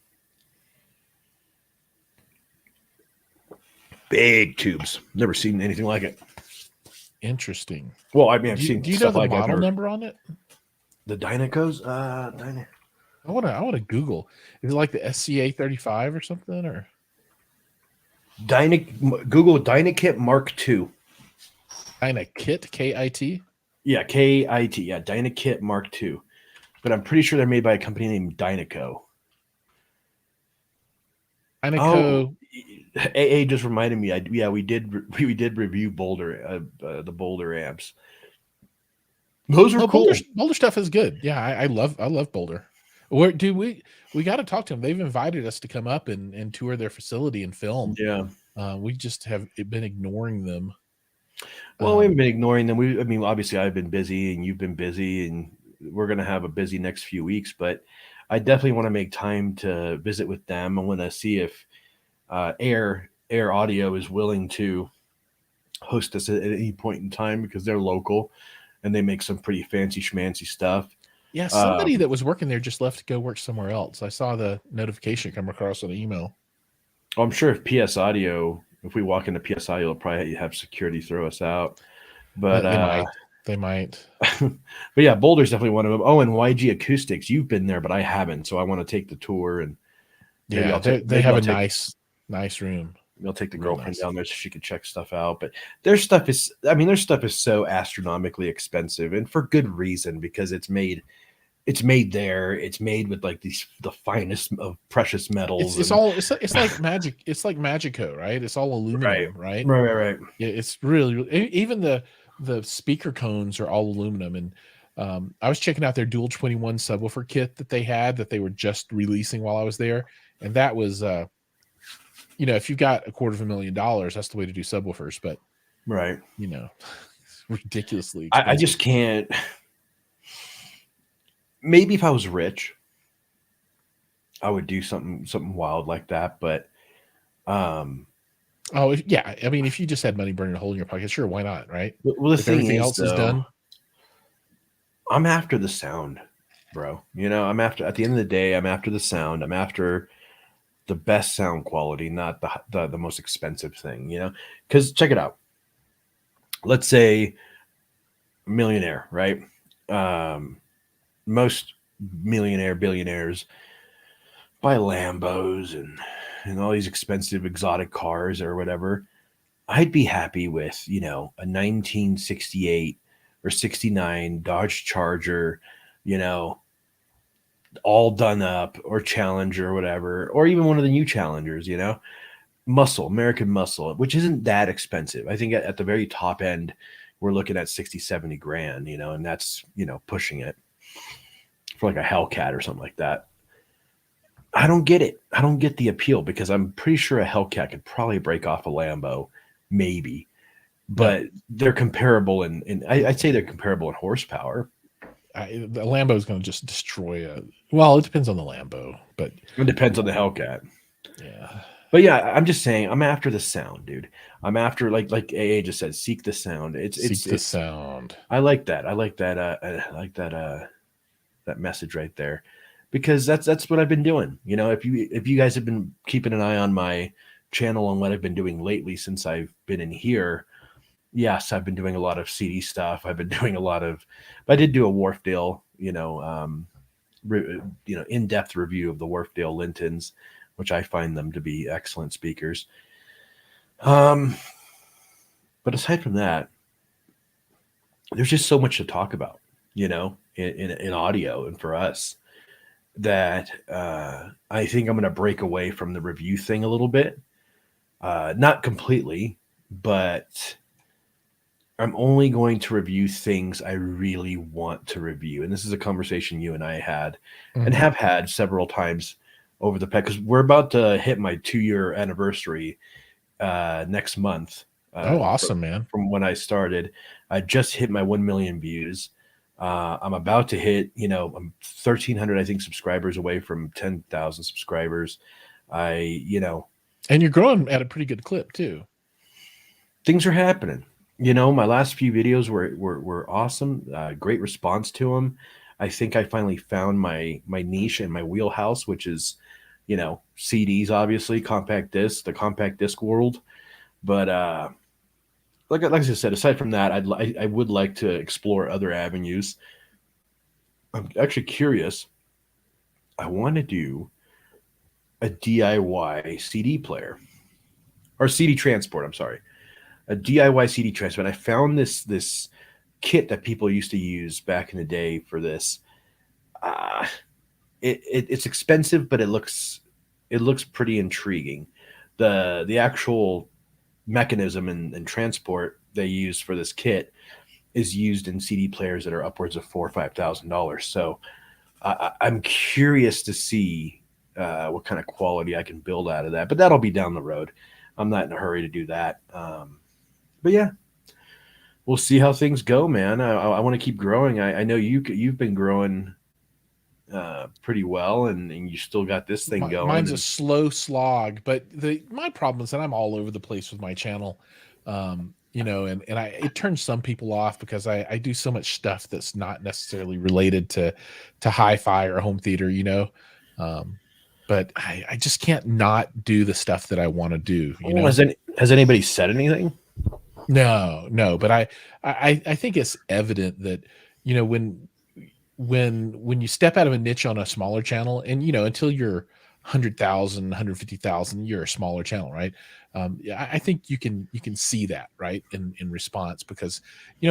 Big tubes. Never seen anything like it. Interesting. Well, I mean, I've seen. Do you know the model number on it? The Dynacos? I want to Google. Is it like the SCA 35 or something, or Google Dynakit Mark II. Dynakit, KIT? Yeah, KIT. Yeah, Dynakit Mark II. But I'm pretty sure they're made by a company named Dynaco. Dynaco. AA just reminded me. We did review Boulder, the Boulder amps. Those are cool. Boulder stuff is good. Yeah, I love Boulder. Where do we got to talk to them? They've invited us to come up and tour their facility and film. Yeah, we just have been ignoring them. Well, we've been ignoring them. Obviously, I've been busy and you've been busy, and we're gonna have a busy next few weeks. But I definitely want to make time to visit with them. I want to see if Air Audio is willing to host us at any point in time because they're local and they make some pretty fancy schmancy stuff. Yeah, somebody that was working there just left to go work somewhere else. I saw the notification come across on the email. I'm sure if PS Audio, if we walk into PS Audio, it'll probably have security throw us out. But they might. But yeah, Boulder's definitely one of them. Oh, and YG Acoustics, you've been there, but I haven't, so I want to take the tour. And yeah, they have a nice room. They'll take the girlfriend down there so she can check stuff out. But their stuff is so astronomically expensive, and for good reason, because it's made there. It's made with like the finest of precious metals. It's like magic. It's like Magico, right? It's all aluminum, right? Right. Yeah, it's really even the speaker cones are all aluminum. And I was checking out their Dual 21 subwoofer kit that they were just releasing while I was there, and that was if you've got $250,000, that's the way to do subwoofers. But right, it's ridiculously expensive. I just can't. Maybe if I was rich, I would do something wild like that. But if you just had money burning a hole in your pocket, sure, why not, right? Well, the thing everything else is done. I'm after the sound. bro. You know, at the end of the day, I'm after the sound. I'm after the best sound quality, not the most expensive thing, you know? Because check it out. Let's say millionaire, right? Most billionaires buy Lambos and all these expensive exotic cars or whatever. I'd be happy with, you know, a 1968 or 69 Dodge Charger, you know, all done up, or Challenger or whatever, or even one of the new Challengers, you know, American Muscle, which isn't that expensive. I think at the very top end, we're looking at 60, 70 grand, you know, and that's, you know, pushing it for like a Hellcat or something like that. I don't get it. I don't get the appeal because I'm pretty sure a Hellcat could probably break off a Lambo, maybe, but they're comparable I'd say they're comparable in horsepower. The Lambo is going to just destroy a. Well, it depends on the Lambo, but It depends on the Hellcat. yeah. But yeah, I'm just saying, I'm after the sound, dude. I'm after like AA just said, seek the sound. Seek the sound. I like that. I like that. I like that message right there, because that's what I've been doing. You know, if you guys have been keeping an eye on my channel and what I've been doing lately since I've been in here, yes, I've been doing a lot of CD stuff. I've been doing a lot of. I did do a Wharfdale, in-depth review of the Wharfdale Lintons, which I find them to be excellent speakers. But aside from that, there's just so much to talk about, you know, in audio, and for us, that I think I'm going to break away from the review thing a little bit. Not completely, but I'm only going to review things I really want to review. And this is a conversation you and I had and have had several times over the past, because we're about to hit my 2-year anniversary next month. Awesome, man. From when I started. I just hit my 1 million views. I'm about to hit, I'm 1,300, I think, subscribers away from 10,000 subscribers. And you're growing at a pretty good clip too. Things are happening. You know, my last few videos were awesome. Great response to them. I think I finally found my niche and my wheelhouse, which is, CDs, obviously, the compact disc world. But like I said, aside from that, I would like to explore other avenues. I'm actually curious. I want to do a DIY CD player, or CD transport. I'm sorry, a DIY CD transport. I found this kit that people used to use back in the day for this. It's expensive, but it looks pretty intriguing. The actual mechanism and transport they use for this kit is used in CD players that are upwards of $4,000 or $5,000. So I'm curious to see what kind of quality I can build out of that, but that'll be down the road. I'm not in a hurry to do that. But yeah, we'll see how things go, man. I want to keep growing. I know you've been growing pretty well, and you still got this thing going. Mine's a slow slog, but my problem is that I'm all over the place with my channel. It turns some people off because I do so much stuff that's not necessarily related to hi-fi or home theater, but I just can't not do the stuff that I want to do. Has anybody said anything? No, but I think it's evident that, when you step out of a niche on a smaller channel, and until you're 100,000, 150,000, you're a smaller channel, right? I think you can see that, right, in response, because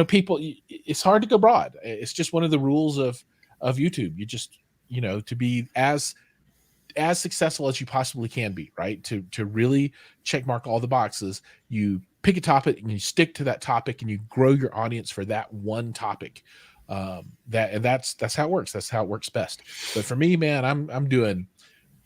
people, it's hard to go broad. It's just one of the rules of YouTube. You just to be as successful as you possibly can be, right, to really check mark all the boxes, you pick a topic and you stick to that topic and you grow your audience for that one topic. That's how it works. That's how it works best. But for me, man, I'm doing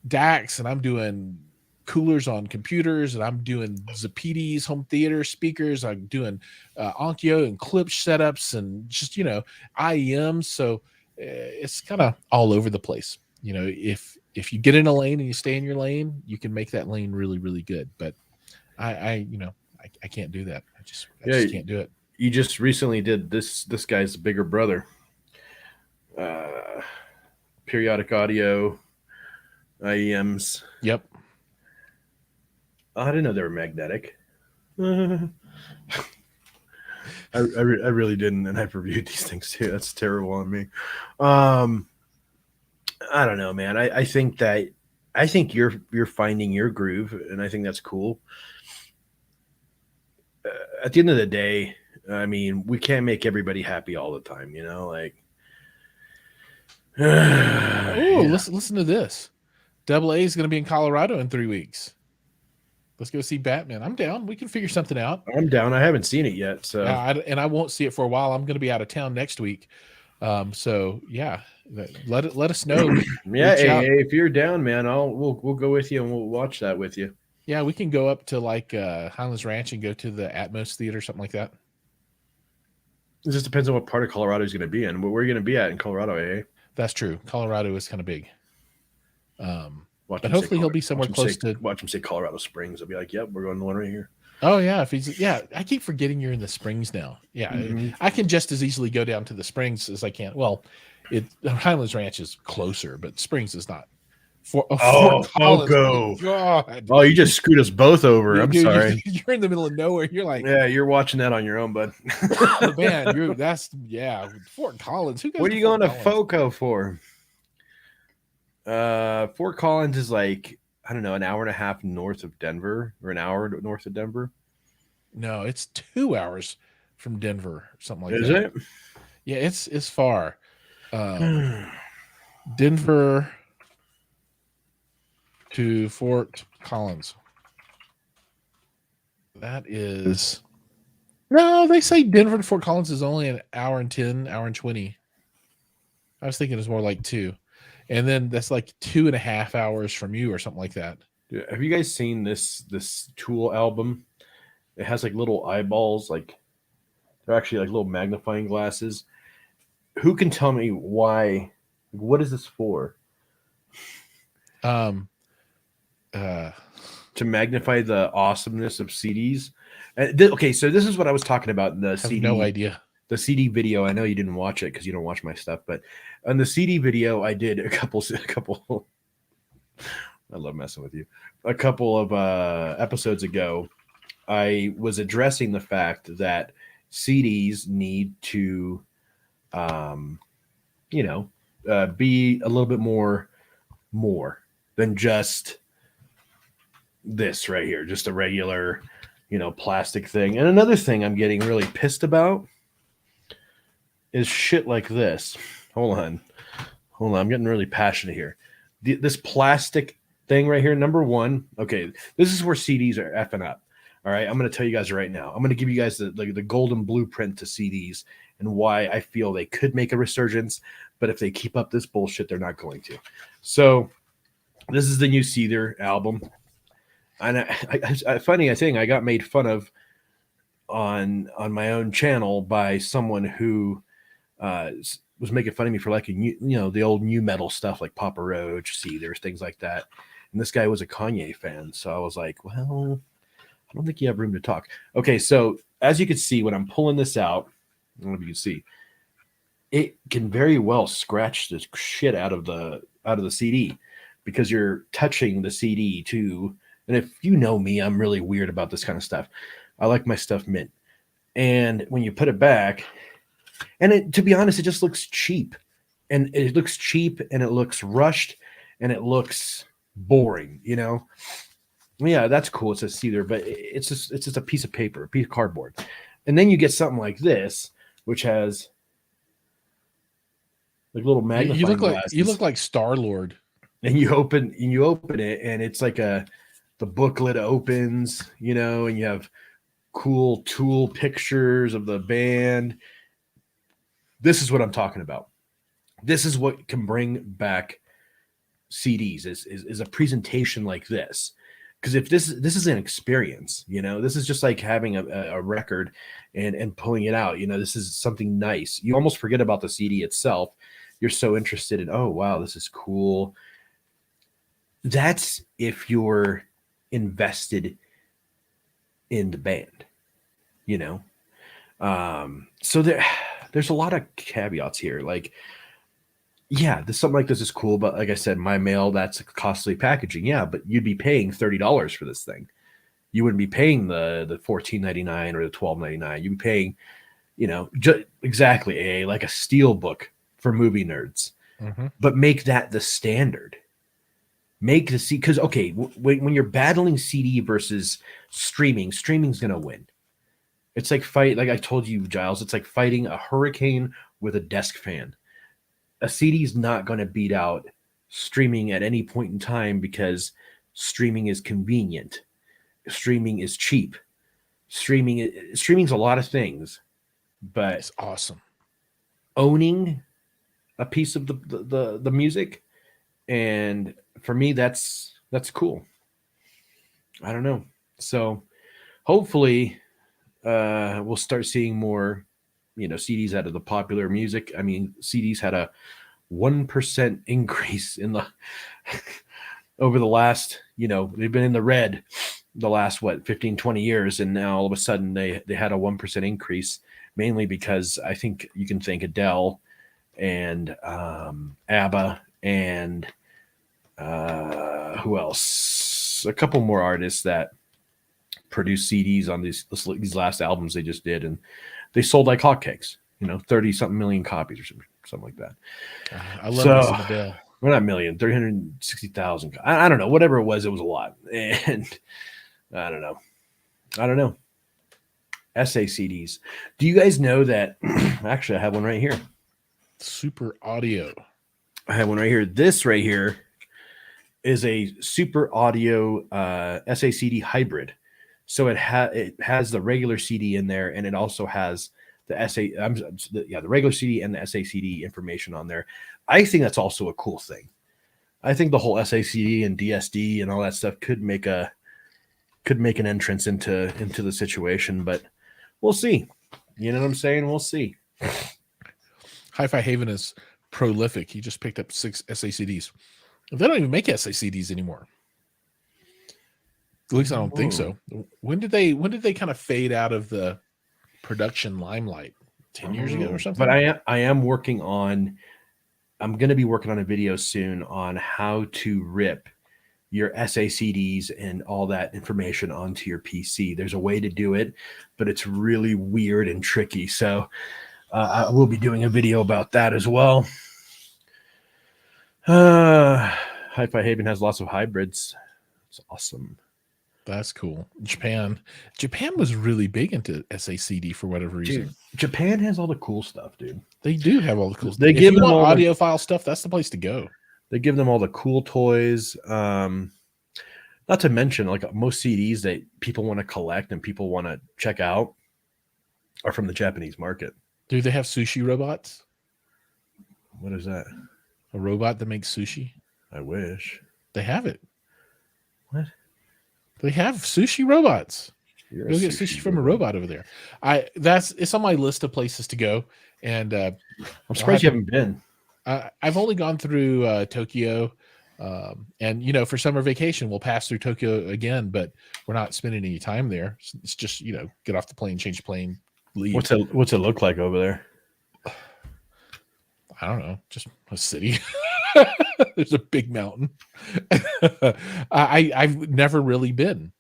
DACs, and I'm doing coolers on computers, and I'm doing Zapitis, home theater speakers. I'm doing Onkyo and clip setups, and just IEMs. So it's kind of all over the place. If you get in a lane and you stay in your lane, you can make that lane really, really good. But I can't do that. I just can't do it. You just recently did this guy's bigger brother. periodic audio, IEMs. Yep. Oh, I didn't know they were magnetic. I really didn't, and I've reviewed these things too. That's terrible on me. I don't know, man. I think you're finding your groove, and I think that's cool. At the end of the day, I mean, we can't make everybody happy all the time, you know. Like, Oh, yeah, listen to this. Double A is going to be in Colorado in 3 weeks. Let's go see Batman. I'm down. We can figure something out. I'm down. I haven't seen it yet, so And I won't see it for a while. I'm going to be out of town next week. So yeah, let us know. yeah. Reach out. Hey, if you're down, man, we'll go with you and we'll watch that with you. Yeah, we can go up to like Highlands Ranch and go to the Atmos Theater, something like that. It just depends on what part of Colorado he's going to be in. But we're going to be at in Colorado, eh? That's true. Colorado is kind of big. Watch But him hopefully say he'll be somewhere close to. Watch him say Colorado Springs. I'll be like, "Yep, we're going to the one right here." Oh yeah, I keep forgetting you're in the Springs now. Yeah, I can just as easily go down to the Springs as I can. Well, Highlands Ranch is closer, but Springs is not. Fort Collins, go! God. Oh, you just screwed us both over. I'm Dude, sorry. You're in the middle of nowhere. You're like, Yeah, you're watching that on your own, bud. man, Fort Collins. Who goes? What are you going to Collins? FOCO for? Fort Collins is like, I don't know, an hour and a half north of Denver, or an hour north of Denver. No, it's 2 hours from Denver, something like that. Is it? Yeah, it's far. Denver to Fort Collins. That is no. They say Denver to Fort Collins is only an hour and 10, hour and 20. I was thinking it's more like 2, and then that's like 2.5 hours from you or something like that. Have you guys seen this Tool album? It has like little eyeballs, like they're actually like little magnifying glasses. Who can tell me why? What is this for? To magnify the awesomeness of CDs. Okay, so this is what I was talking about in the CD. No idea. The CD video. I know you didn't watch it because you don't watch my stuff, but on the CD video, I did a couple. I love messing with you. A couple of episodes ago, I was addressing the fact that CDs need to, be a little bit more than just this right here, just a regular, plastic thing. And another thing I'm getting really pissed about is shit like this. Hold on. I'm getting really passionate here. This plastic thing right here, number one. Okay, this is where CDs are effing up. All right, I'm going to tell you guys right now. I'm going to give you guys the golden blueprint to CDs and why I feel they could make a resurgence, but if they keep up this bullshit, they're not going to. So this is the new Seether album. And funny thing, I got made fun of on my own channel by someone who was making fun of me for liking, the old new metal stuff like Papa Roach, Seether, things like that. And this guy was a Kanye fan. So I was like, well, I don't think you have room to talk. Okay, so as you can see, when I'm pulling this out, I don't know if you can see, it can very well scratch the shit out of the CD because you're touching the CD too. And if you know me, I'm really weird about this kind of stuff. I like my stuff mint. And when you put it back, and to be honest, it just looks cheap. And it looks cheap and it looks rushed and it looks boring, Yeah, that's cool. It says Seether, but it's just a piece of paper, a piece of cardboard. And then you get something like this, which has like little magnifying glasses. You look like Star-Lord. And you open it, and it's like the booklet opens, and you have cool Tool pictures of the band. This is what I'm talking about. This is what can bring back CDs is a presentation like this. Because if this is an experience, this is just like having a record and pulling it out. This is something nice. You almost forget about the CD itself. You're so interested in, oh, wow, this is cool. That's if you're invested in the band, So there's a lot of caveats here. Like, yeah, something like this is cool, but like I said, my mail, that's costly packaging. Yeah, but you'd be paying $30 for this thing. You wouldn't be paying the $14.99 or the $12.99. You'd be paying, exactly like a steel book for movie nerds. Mm-hmm. But make that the standard. Make the CD, because okay, when you're battling CD versus streaming's gonna win. It's like like I told you, Jiles, it's like fighting a hurricane with a desk fan. A CD is not going to beat out streaming at any point in time because streaming is convenient. Streaming is cheap. Streaming's a lot of things, but It's awesome. owning a piece of the music, and for me that's cool. I don't know. So hopefully we'll start seeing more CDs out of the popular music. I mean, CDs had a 1% increase in the over the last, they've been in the red the last 15, 20 years, and now all of a sudden they had a 1% increase, mainly because I think you can thank Adele and ABBA and who else? A couple more artists that produced CDs on these last albums they just did, and they sold like hotcakes. 30-something million copies or something like that. I love this Adele. We're not million, 360,000. I don't know, whatever it was a lot, and I don't know. SACDs. Do you guys know that? Actually, I have one right here. Super Audio. I have one right here. This right here is a Super Audio SACD hybrid. So it has the regular CD in there, and it also has the the regular CD and the SACD information on there. I think that's also a cool thing. I think the whole SACD and DSD and all that stuff could make an entrance into the situation, but we'll see. You know what I'm saying? We'll see. Hi-Fi Haven is prolific. He just picked up 6 SACDs. They don't even make SACDs anymore. At least I don't think so. When did they kind of fade out of the production limelight? 10 years ago or something? But I am working on. I'm going to be working on a video soon on how to rip your SACDs and all that information onto your PC. There's a way to do it, but it's really weird and tricky. So I will be doing a video about that as well. Hi-Fi Haven has lots of hybrids. It's awesome. That's cool. Japan was really big into SACD for whatever reason. Dude, Japan has all the cool stuff, dude. They do have all the cool stuff. They give them all audiophile stuff. That's the place to go. They give them all the cool toys. Not to mention, like most CDs that people want to collect and people want to check out are from the Japanese market. Do they have sushi robots? What is that? A robot that makes sushi? I wish. They have it. What? They have sushi robots. You're Go get sushi from a robot over there. It's on my list of places to go, and I'm surprised you haven't been. I've only gone through Tokyo, and for summer vacation we'll pass through Tokyo again, but we're not spending any time there. It's just get off the plane, change the plane, leave. What's it look like over there? I don't know, just a city. There's a big mountain. I've never really been,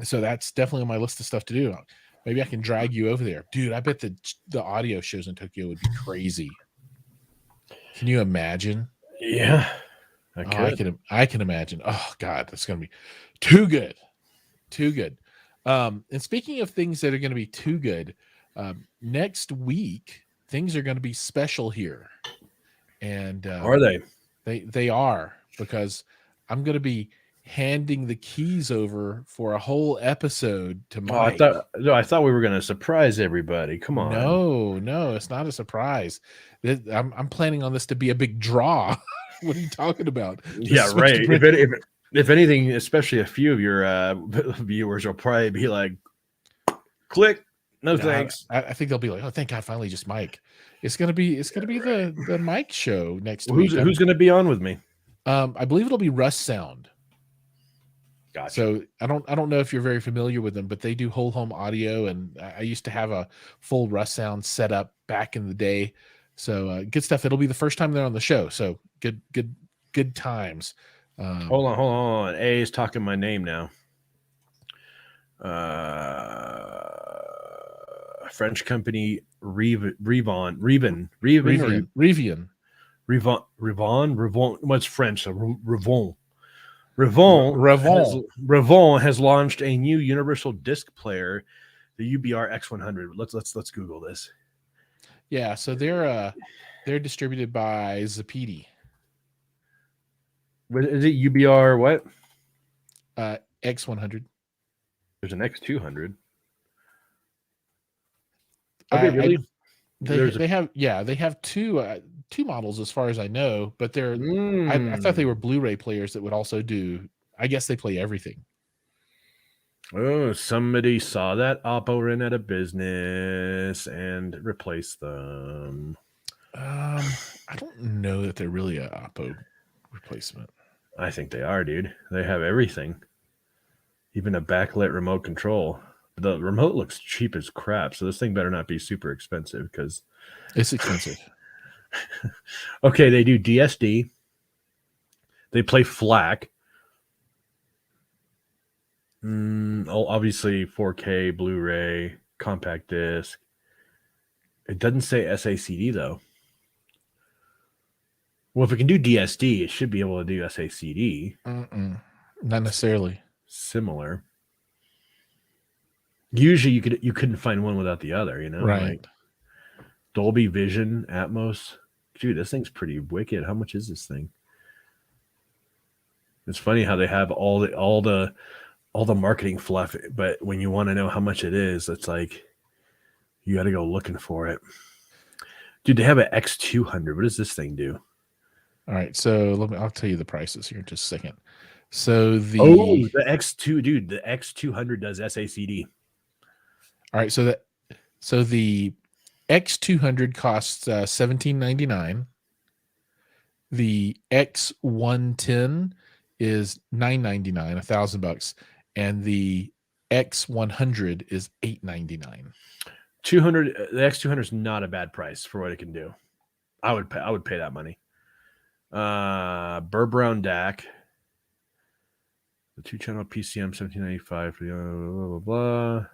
so that's definitely on my list of stuff to do. Maybe I can drag you over there, dude. I bet the audio shows in Tokyo would be crazy. Can you imagine? Yeah, I can imagine. Oh God, that's gonna be too good, too good. And speaking of things that are going to be too good, next week things are going to be special here. And are they? They are, because I'm going to be handing the keys over for a whole episode to Mike. I thought we were going to surprise everybody. Come on. No, it's not a surprise. I'm planning on this to be a big draw. What are you talking about? Yeah, right. If anything, especially a few of your viewers will probably be like, click. No, thanks. I think they'll be like, oh, thank God, finally just Mike. It's gonna be the Mike show next week. Who's gonna be on with me? I believe it'll be Russ Sound. Gotcha. So I don't know if you're very familiar with them, but they do whole home audio, and I used to have a full Russ Sound set up back in the day. So good stuff. It'll be the first time they're on the show. So good times. Hold on. A is talking my name now. French company Revon. What's French? So Revon has launched a new universal disc player, the UBR X100. Let's Google this. Yeah, so they're distributed by Zapedi. Is it UBR what? X100. There's an X200. Okay, really? They have two models as far as I know, but they're I thought they were Blu-ray players that would also do. I guess they play everything. Oh, somebody saw that Oppo ran out of business and replaced them. I don't know that they're really a Oppo replacement. I think they are, dude. They have everything, even a backlit remote control. The remote looks cheap as crap, so this thing better not be super expensive because it's expensive. Okay, they do DSD. They play FLAC. Obviously 4K, Blu-ray, compact disc. It doesn't say SACD though. Well, if it can do DSD, it should be able to do SACD. Not necessarily. Similar. Usually you couldn't find one without the other, you know? Right. Like Dolby Vision, Atmos. Dude, this thing's pretty wicked. How much is this thing? It's funny how they have all the marketing fluff, but when you want to know how much it is, it's like you got to go looking for it. Dude, they have an X200. What does this thing do? All right, so I'll tell you the prices here in just a second. So the X200 does SACD. All right, so the X200 costs $17.99. The X110 is $9.99, $1,000, and the X100 is $8.99. The X200 is not a bad price for what it can do. I would pay that money. Burr Brown DAC, the 2-channel PCM 1795 for the blah blah blah.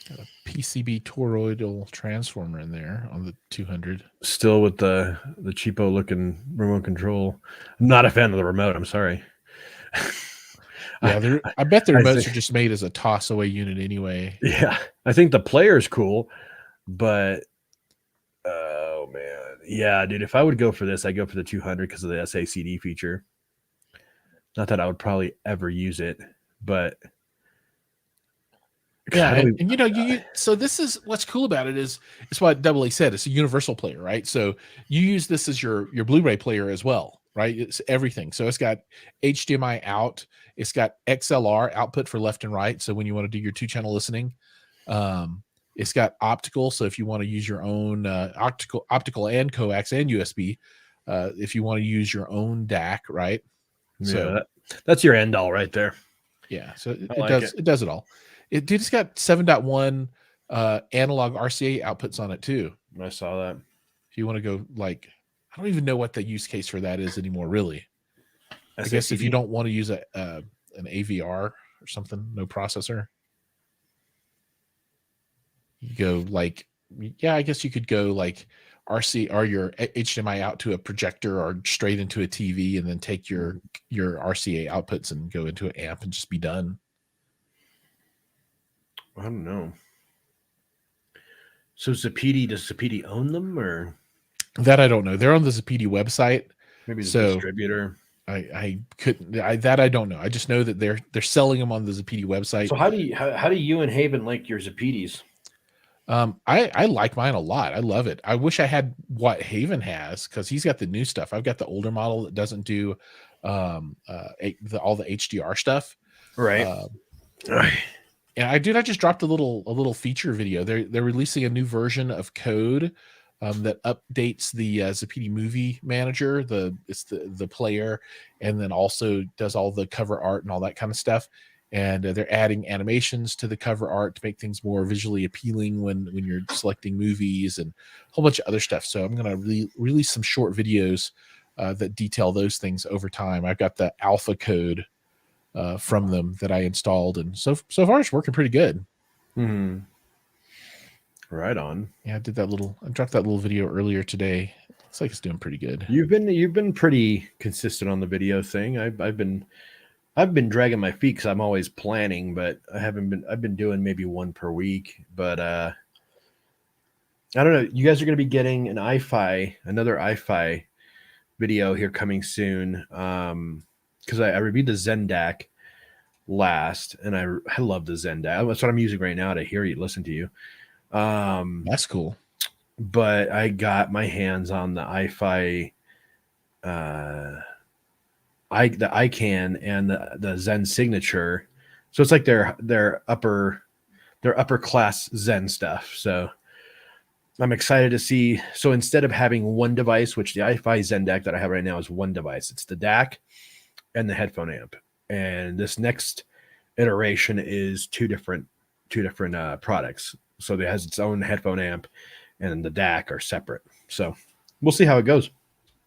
Got a PCB toroidal transformer in there on the 200. Still with the cheapo looking remote control. I'm not a fan of the remote. I'm sorry. Yeah, I bet the remotes are just made as a toss away unit anyway. Yeah, I think the player's cool, but oh man, yeah, dude. If I would go for this, I'd go for the 200 because of the SACD feature. Not that I would probably ever use it, but yeah, and you know, so this is what's cool about it is it's what Double A said. It's a universal player, right? So you use this as your Blu-ray player as well, right? It's everything. So it's got HDMI out, it's got XLR output for left and right. So when you want to do your 2-channel listening, it's got optical. So if you want to use your own optical and coax and USB, if you want to use your own DAC, right? Yeah, so that's your end all right there. Yeah, so it does it all. It's got 7.1 analog RCA outputs on it too. I saw that. If you want to go I don't even know what the use case for that is anymore, really. I guess if you don't want to use an AVR or something, no processor, you go I guess you could go RC or your HDMI out to a projector or straight into a TV and then take your RCA outputs and go into an amp and just be done. I don't know. So does Zapedi own them or? That I don't know. They're on the Zapedi website. Maybe the distributor. I couldn't. I don't know. I just know that they're selling them on the Zapedi website. So how do you and Haven like your Zapedis? I like mine a lot. I love it. I wish I had what Haven has because he's got the new stuff. I've got the older model that doesn't do all the HDR stuff. Right. And I just dropped a little feature video. They're releasing a new version of code that updates the Zapedi Movie Manager. It's the player, and then also does all the cover art and all that kind of stuff. and they're adding animations to the cover art to make things more visually appealing when you're selecting movies, and a whole bunch of other stuff. So I'm going to release some short videos that detail those things over time. I've got the alpha code from them that I installed, and so far it's working pretty good. Mm-hmm. Right on. Yeah, I dropped that little video earlier today. Looks like it's doing pretty good. You've been pretty consistent on the video thing. I've been dragging my feet because I'm always planning, but I've been doing maybe one per week. But I don't know. You guys are going to be getting another i-Fi video here coming soon. Because I reviewed the Zendak last, and I love the Zendak. That's what I'm using right now to listen to you. That's cool. But I got my hands on the i-Fi, the ICANN and the Zen Signature. So it's like their upper class Zen stuff. So I'm excited to see. So instead of having one device, which the i-Fi Zen DAC that I have right now is one device, it's the DAC and the headphone amp. And this next iteration is two different products. So it has its own headphone amp, and the DAC are separate. So we'll see how it goes.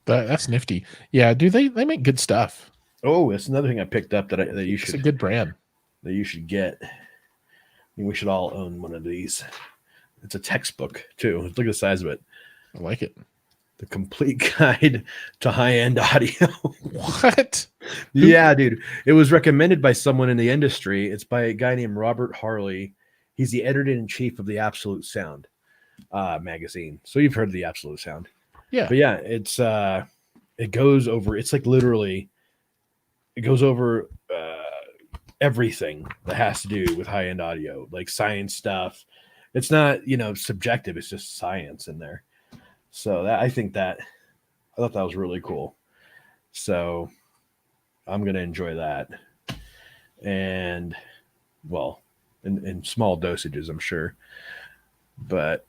That's nifty. Yeah, dude, they make good stuff. Oh, that's another thing I picked up that you should. It's a good brand that you should get. I mean, we should all own one of these. It's a textbook too. Look at the size of it. I like it. The complete guide to high-end audio. What? Yeah, dude. It was recommended by someone in the industry. It's by a guy named Robert Harley. He's the editor-in-chief of the Absolute Sound magazine. So you've heard of the Absolute Sound. Yeah. But yeah, it goes over, it's like literally, it goes over everything that has to do with high-end audio, like science stuff. It's not, subjective. It's just science in there. So I thought that was really cool. So I'm going to enjoy that. And well, in small dosages, I'm sure. But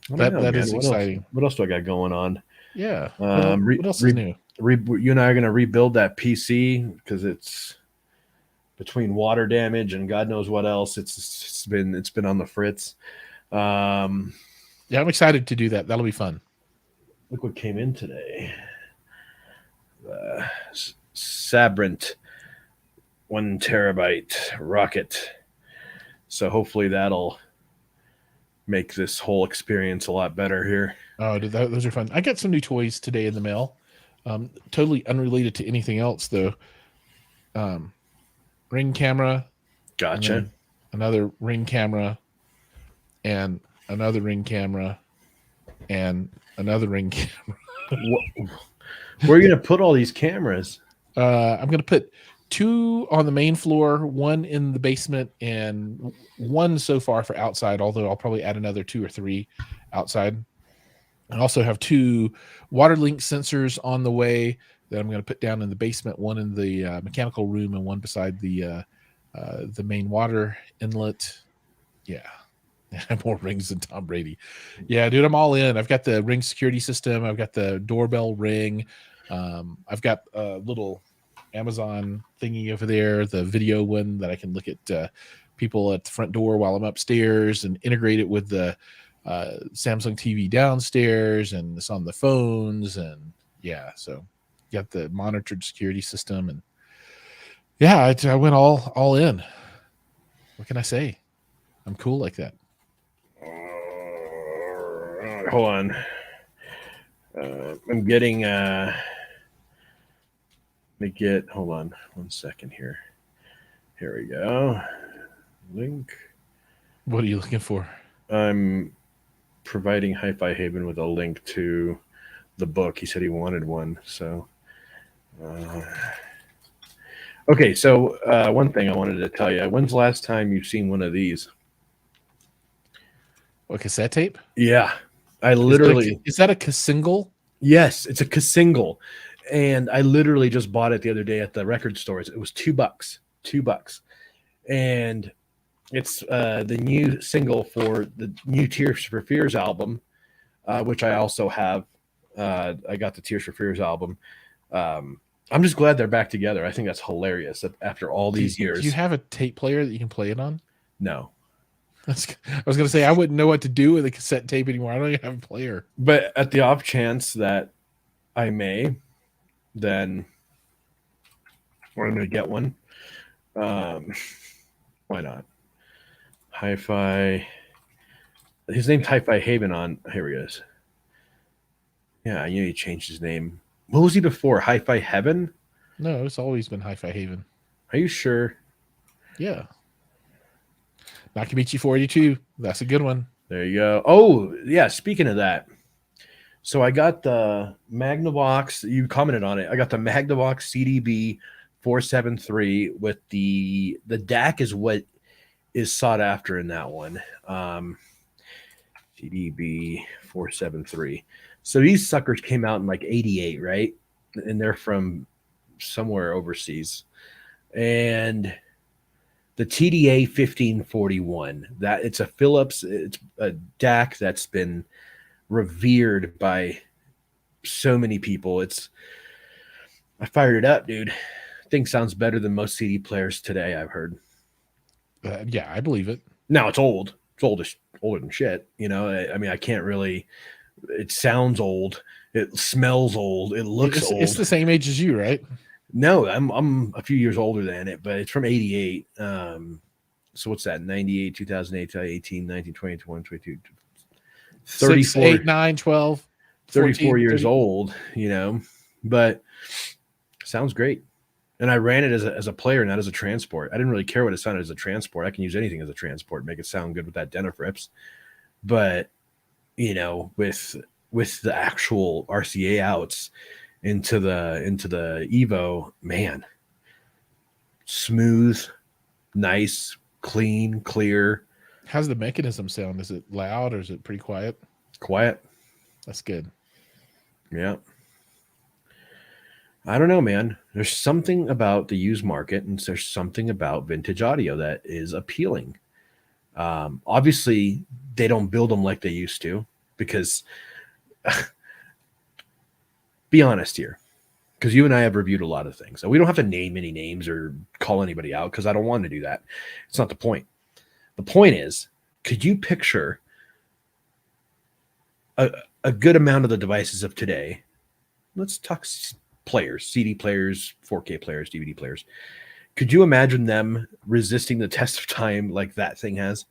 that is exciting. What else do I got going on? Yeah. What else is new? You and I are going to rebuild that PC because it's between water damage and God knows what else. It's been on the fritz. Yeah, I'm excited to do that. That'll be fun. Look what came in today. Sabrent 1 terabyte rocket. So hopefully that'll make this whole experience a lot better here. Oh, those are fun. I got some new toys today in the mail. Totally unrelated to anything else though. Ring camera. Gotcha. Another ring camera, and another ring camera, and another ring camera. Where are you going to put all these cameras? I'm going to put 2 on the main floor, 1 in the basement, and 1 so far for outside, although I'll probably add another 2 or 3 outside. I also have 2 water link sensors on the way that I'm going to put down in the basement, 1 in the mechanical room and 1 beside the main water inlet. Yeah. More rings than Tom Brady. Yeah, dude, I'm all in. I've got the Ring security system. I've got the doorbell ring. I've got a little Amazon thingy over there, the video one that I can look at people at the front door while I'm upstairs and integrate it with the Samsung TV downstairs, and it's on the phones. And yeah, so got the monitored security system. And yeah, I went all in. What can I say? I'm cool like that. Hold on. I'm getting hold on 1 second here. Here we go. Link. What are you looking for? I'm providing Hi-Fi Haven with a link to the book. He said he wanted one. So okay, so one thing I wanted to tell you. When's the last time you've seen one of these? What, cassette tape? Yeah. I literally... Is that a single? Yes, it's a single. And I literally just bought it the other day at the record stores. It was $2. $2. And it's the new single for the new Tears for Fears album, which I also have. I got the Tears for Fears album. I'm just glad they're back together. I think that's hilarious that after all these years. Do you have a tape player that you can play it on? No. I was going to say, I wouldn't know what to do with a cassette tape anymore. I don't even have a player. But at the off chance that I may, then we're going to get one. Why not? Hi-Fi. His name's Hi-Fi Haven on. Here he is. Yeah, I knew he changed his name. What was he before? Hi-Fi Heaven? No, it's always been Hi-Fi Haven. Are you sure? Yeah. Nakamichi 482. That's a good one. There you go. Oh, yeah. Speaking of that, so I got the Magnavox. You commented on it. I got the Magnavox CDB 473 with the DAC is what is sought after in that one. CDB 473. So these suckers came out in like 88, right? And they're from somewhere overseas. And the TDA 1541, that it's a Philips, it's a DAC that's been revered by so many people. I fired it up, dude. Thing sounds better than most CD players today, I've heard. Yeah, I believe it. Now it's old. It's older than shit. You know, I mean, I can't really. It sounds old. It smells old. It looks old. It's the same age as you, right? No, I'm a few years older than it, but it's from 88. So what's that? 98, 2008, 18, 19, 20, 21, 22, 34, 6, 8, 9, 12, 34 14, years 30. old, you know, but sounds great. And I ran it as a player, not as a transport. I didn't really care what it sounded as a transport. I can use anything as a transport, make it sound good with that dentifrips. But, you know, with the actual RCA outs into the Evo, man, smooth, nice, clean, clear. How's the mechanism sound? Is it loud or is it pretty quiet? Quiet. That's good. Yeah. I don't know, man. There's something about the used market, and there's something about vintage audio that is appealing. Obviously, they don't build them like they used to because, be honest here, because you and I have reviewed a lot of things. And we don't have to name any names or call anybody out because I don't want to do that. It's not the point. The point is, could you picture a good amount of the devices of today? Let's talk players, CD players, 4K players, DVD players. Could you imagine them resisting the test of time like that thing has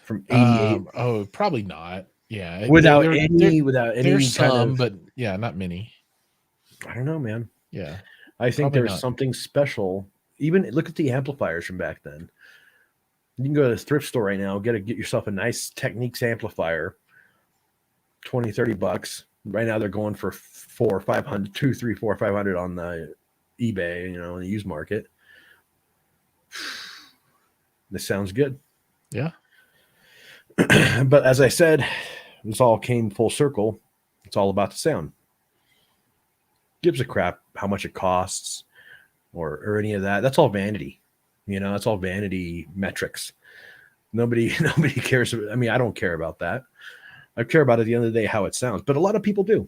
from 88? Oh, probably not. Yeah. Without any there's kind some, of, but yeah, not many. I don't know, man. Yeah. I think Probably there's not. something special. Even look at the amplifiers from back then. You can go to the thrift store right now, get yourself a nice Techniques amplifier, 20, 30 bucks. Right now they're going for 400, 500, 2, 3, 4, 500 on the eBay, you know, in the used market. This sounds good. Yeah. But as I said, this all came full circle. It's all about the sound. Gives a crap how much it costs or any of that. That's all vanity. You know, that's all vanity metrics. Nobody cares. I mean, I don't care about that. I care about at the end of the day how it sounds. But a lot of people do.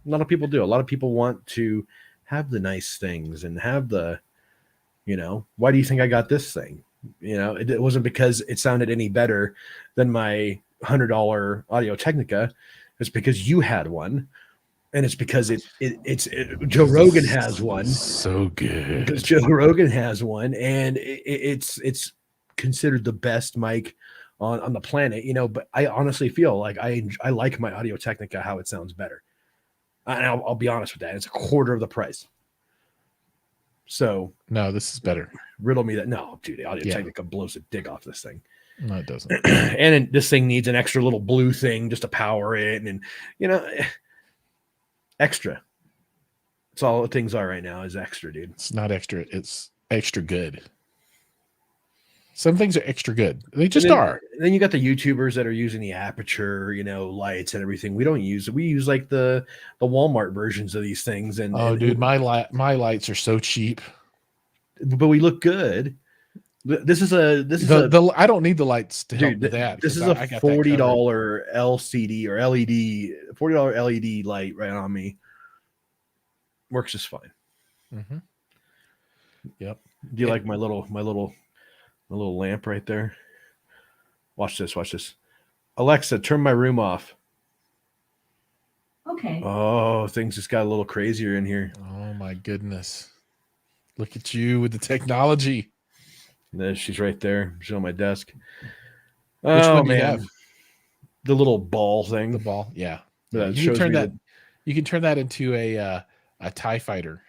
A lot of people do. A lot of people want to have the nice things and have the, you know, why do you think I got this thing? You know, it wasn't because it sounded any better than my $100 Audio Technica. It's because you had one. And it's because it's Joe Rogan has one. So good. Because Joe Rogan has one, and it's considered the best mic on the planet, you know. But I honestly feel like I like my Audio Technica how it sounds better. And I'll be honest with that. It's a quarter of the price. So no, this is better. Riddle me that. No, dude, the Audio Technica blows a dig off this thing. No, it doesn't. And this thing needs an extra little blue thing just to power it, and you know. Extra. That's all things are right now is extra, dude. It's not extra. It's extra good. Some things are extra good. They just are. Then you got the YouTubers that are using the aperture, you know, lights and everything. We don't use it. We use like the Walmart versions of these things. Dude, my lights are so cheap. But we look good. This is I don't need the lights to help with that. This is a $40 LCD or LED, $40 LED light right on me. Works just fine. Mm-hmm. Yep. Do you like my little lamp right there? Watch this. Watch this. Alexa, turn my room off. Okay. Oh, things just got a little crazier in here. Oh my goodness. Look at you with the technology. There, she's right there. She's on my desk. Which Oh one do you man, have? the little ball thing. The ball. Yeah. That You can shows turn me that. You can turn that into a TIE fighter.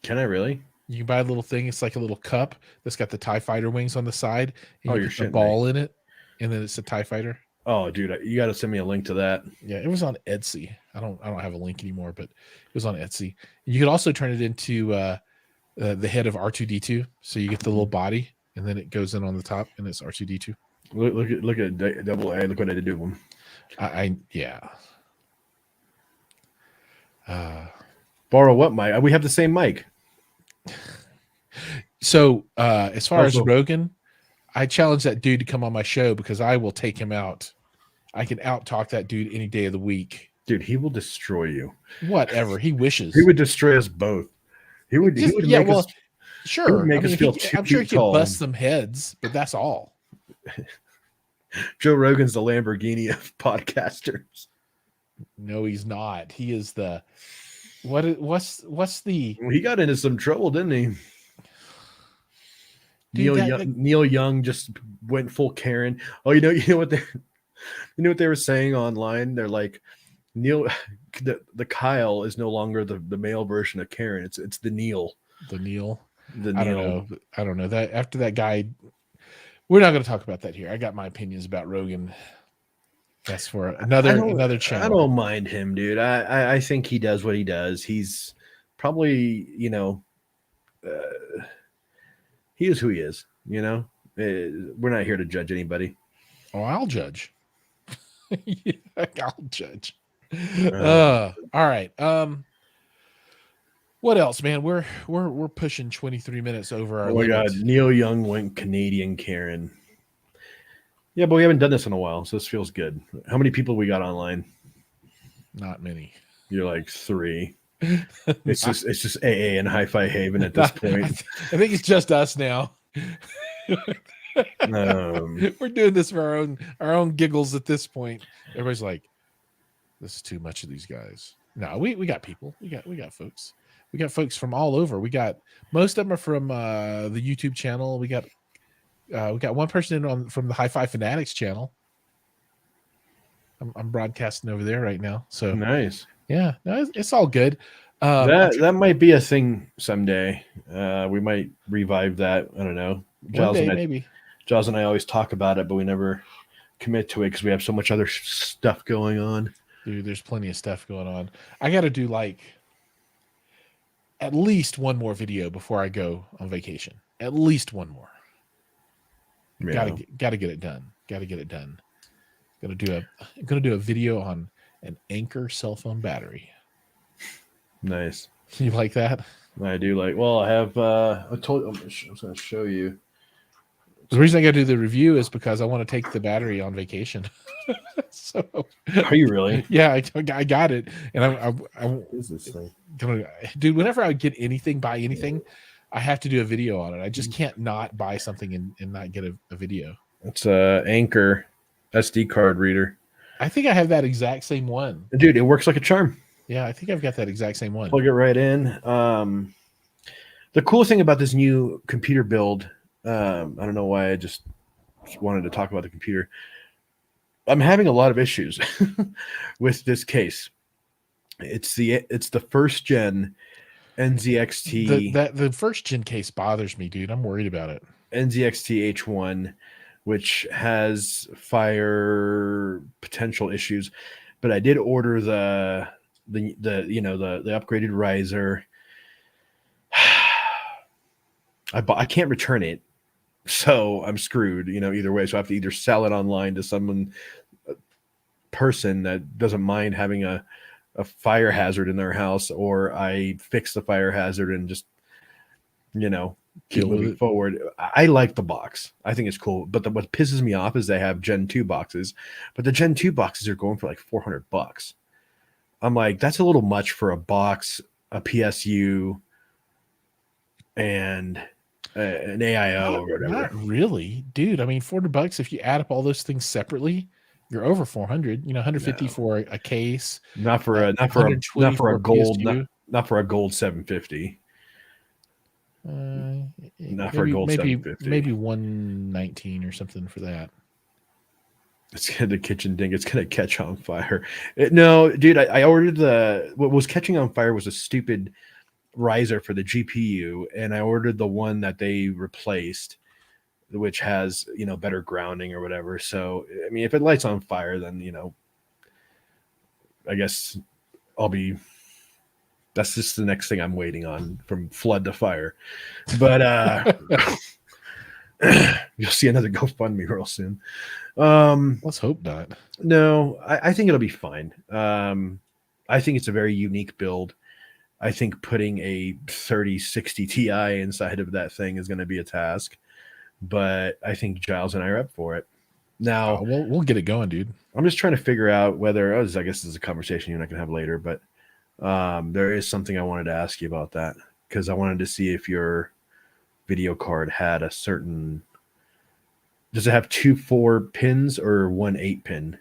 Can I really? You can buy a little thing. It's like a little cup that's got the TIE fighter wings on the side, and Oh, you you're put the shitting ball in it, and then it's a TIE fighter. Oh, dude, you got to send me a link to that. Yeah, it was on Etsy. I don't have a link anymore, but it was on Etsy. You could also turn it into the head of R2D2, so you get the little body, and then it goes in on the top, and it's R2D2. Look at double A. Look what I did to him. Yeah. Borrow what mic? We have the same mic. So as far as Also- Rogan, I challenge that dude to come on my show because I will take him out. I can out talk that dude any day of the week. Dude, he will destroy you. Whatever he wishes. He would destroy us both. He would Just- make yeah, us. well, sure. make I us mean, feel 2 I'm sure he feet can tall. bust some heads, but that's all. Joe Rogan's the Lamborghini of podcasters. No, he's not. He is the what's the He got into some trouble, didn't he? Dude, Neil Young just went full Karen. Oh, you know what they were saying online? They're like, Neil, the Kyle is no longer the male version of Karen. It's the Neil. the Neil. The Neil. I don't know that after that guy. We're not going to talk about that here. I got my opinions about Rogan. That's for another channel. I don't mind him, dude. I think he does what he does. He's probably, he is who he is. We're not here to judge anybody. Oh, I'll judge. I'll judge. All right. What else, man? We're pushing 23 minutes over our Oh my God, limit. Neil Young went Canadian Karen. Yeah, but we haven't done this in a while, so this feels good. How many people we got online? Not many. You're like 3. It's just AA and Hi-Fi Haven at this point. I think it's just us now. Um, We're doing this for our own giggles at this point. Everybody's like, this is too much of these guys. No, we got people. We got folks. We got folks from all over. We got most of them are from the YouTube channel. We got one person from the Hi-Fi Fanatics channel. I'm broadcasting over there right now. So nice. yeah, no, it's all good. That might be a thing someday. We might revive that. I don't know. One day, maybe. Giles and I always talk about it, but we never commit to it because we have so much other stuff going on. Dude, there's plenty of stuff going on. I got to do like at least one more video before I go on vacation. At least one more. Yeah. Gotta get it done. Gonna do a video on an Anchor cell phone battery. Nice. You like that? I do like. Well, I have. I was going to show you. The reason I got to do the review is because I want to take the battery on vacation. So, Are you really? yeah, I got it, and I What is this thing? dude. Whenever I get buy anything, I have to do a video on it. I just can't not buy something and not get a video. It's a Anchor SD card reader. I think I have that exact same one. Dude, it works like a charm. Yeah, I think I've got that exact same one. Plug it right in. The cool thing about this new computer build, I don't know why I just wanted to talk about the computer. I'm having a lot of issues with this case. It's the first gen NZXT. The first gen case bothers me, dude. I'm worried about it. NZXT H1, which has fire potential issues, but I did order the upgraded riser. I can't return it, so I'm screwed. Either way, so I have to either sell it online to someone person that doesn't mind having a fire hazard in their house, or I fix the fire hazard and just keep moving forward. I like the box. I think it's cool. But what pisses me off is they have Gen 2 boxes, but the Gen 2 boxes are going for like $400. I'm like, that's a little much for a box. a PSU, and an AIO or whatever. Not really, dude. I mean, $400 if you add up all those things separately, you're over 400. 150 for a case, not for a 120 for a gold PSU. not for a gold 750. Not for a gold 750. Maybe 119 or something for that. It's the kitchen ding. It's gonna catch on fire. No, dude, I ordered what was catching on fire was a stupid riser for the GPU, and I ordered the one that they replaced, which has better grounding or whatever. So I mean, if it lights on fire, then I guess that's just the next thing I'm waiting on, from flood to fire. But you'll see another GoFundMe real soon. Let's hope not. No, I think it'll be fine. I think it's a very unique build. I think putting a 3060 Ti inside of that thing is going to be a task, but I think Jiles and I are up for it. Now, we'll get it going, dude. I'm just trying to figure out whether, I guess this is a conversation you're not going to have later, but there is something I wanted to ask you about that, because I wanted to see if your video card had a certain, does it have 2 4 pins or 1 8 pin?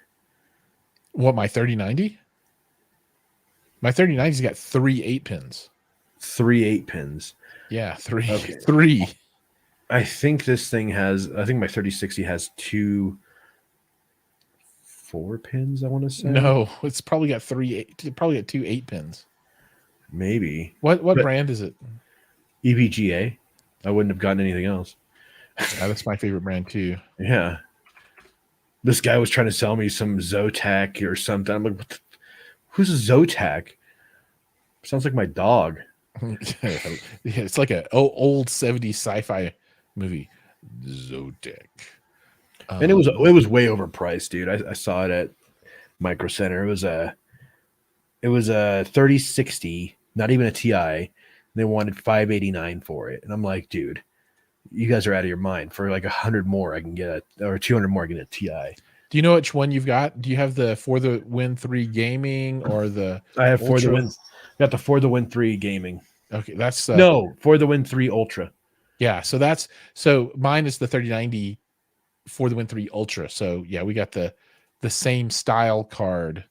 What, my 3090? My 3090's got 3 8 pins. 3 8 pins. Yeah, 3. Okay. 3. I think this thing has, I think my 3060 has 2 4 pins, I want to say. No, it's probably got 2 8 pins. Maybe. What brand is it? EVGA. I wouldn't have gotten anything else. That's my favorite brand too. Yeah. This guy was trying to sell me some Zotac or something. I'm like, who's a Zotac? Sounds like my dog. Yeah, it's like an old 70s sci-fi movie. Zotac. And it was way overpriced, dude. I saw it at Micro Center. It was a 3060, not even a TI. They wanted $589 for it, and I'm like, dude, you guys are out of your mind. For like 100 more, I can get or 200 more, I can get a TI. Do you know which one you've got? Do you have the For the Win 3 Gaming or the? I have For the Win. Got the For the Win 3 Gaming. Okay, that's no For the Win 3 Ultra. Yeah, so mine is the 3090 For the Win 3 Ultra. So yeah, we got the same style card.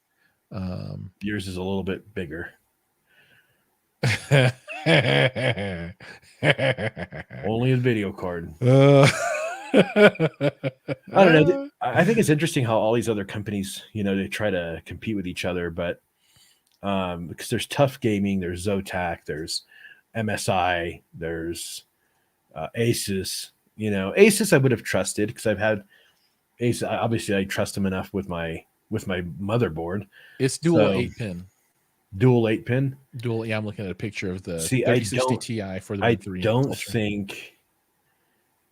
Yours is a little bit bigger. Only a video card. I don't know. I think it's interesting how all these other companies, they try to compete with each other, but because there's Tough Gaming, there's Zotac, there's MSI, there's Asus. Asus I would have trusted because I've had Asus. Obviously, I trust them enough with my motherboard. It's dual 8 pin. Dual 8 pin. Dual. Yeah, I'm looking at a picture of the 3060 Ti for the Win3.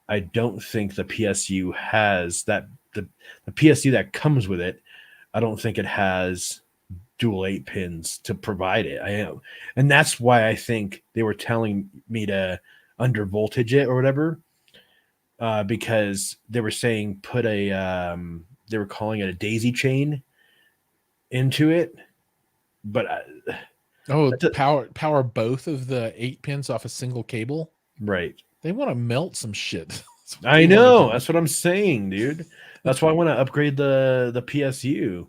I don't think the PSU has that. The PSU that comes with it, I don't think it has dual 8 pins to provide it. And that's why I think they were telling me to under voltage it or whatever, because they were saying they were calling it a daisy chain into it, but power both of the 8 pins off a single cable. Right. They want to melt some shit. I know. That's what I'm saying, dude. That's why I want to upgrade the PSU.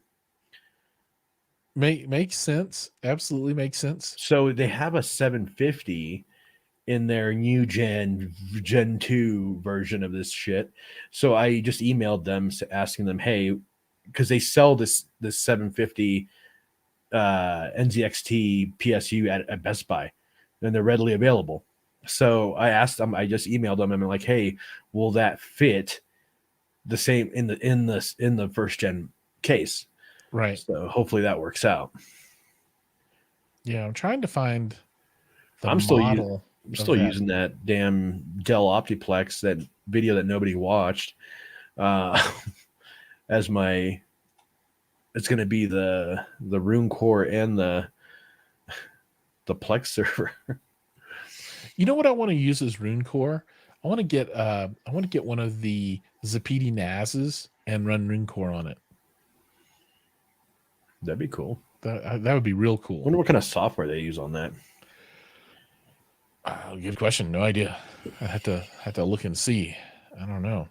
Makes sense. Absolutely makes sense. So they have a 750 in their new Gen 2 version of this shit. So I just emailed them asking them, hey, because they sell this 750 NZXT PSU at Best Buy, and they're readily available. So I asked them, I just emailed them, and I'm like, hey, will that fit the same in the first gen case? Right. So hopefully that works out. Yeah, I'm trying to find I'm still using that damn Dell Optiplex, that video that nobody watched, as my. It's going to be the Rune Core and the Plex server. You know what I want to use as Rune Core? I want to get one of the Zapiti NASs and run Rune Core on it. That'd be cool. That would be real cool. I wonder what kind of software they use on that. Good question. No idea. I have to look and see. I don't know.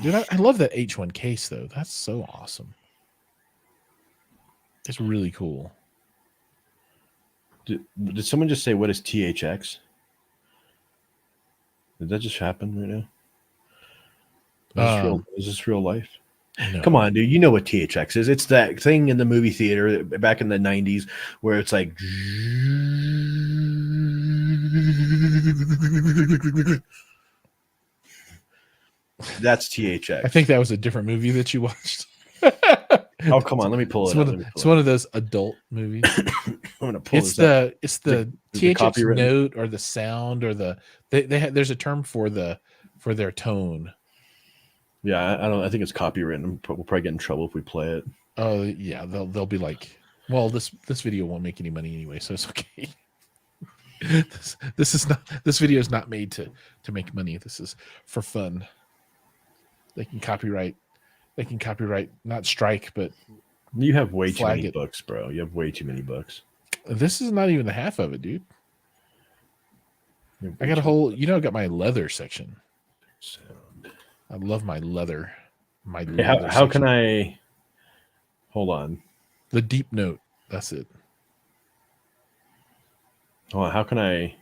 Dude, I love that H1 case though. That's so awesome. It's really cool. Did someone just say what is THX? Did that just happen right now? Is this real life? No. Come on, dude. You know what THX is. It's that thing in the movie theater back in the 90s where it's like. That's THX. I think that was a different movie that you watched. Oh, come on. Let me pull it up. It's one of those adult movies. I'm going to pull It's the THX copyright note or the sound or there's a term for their tone. Yeah, I think it's copywritten. We'll probably get in trouble if we play it. Oh yeah, they'll be like, well, this video won't make any money anyway, so it's okay. This video is not made to make money. This is for fun. They can copyright, not strike, but you have way too many books, bro. You have way too many books. This is not even the half of it, dude. I got a whole, I got my leather section. I love my leather. How can I hold on? The deep note. That's it. Hold on. How can I?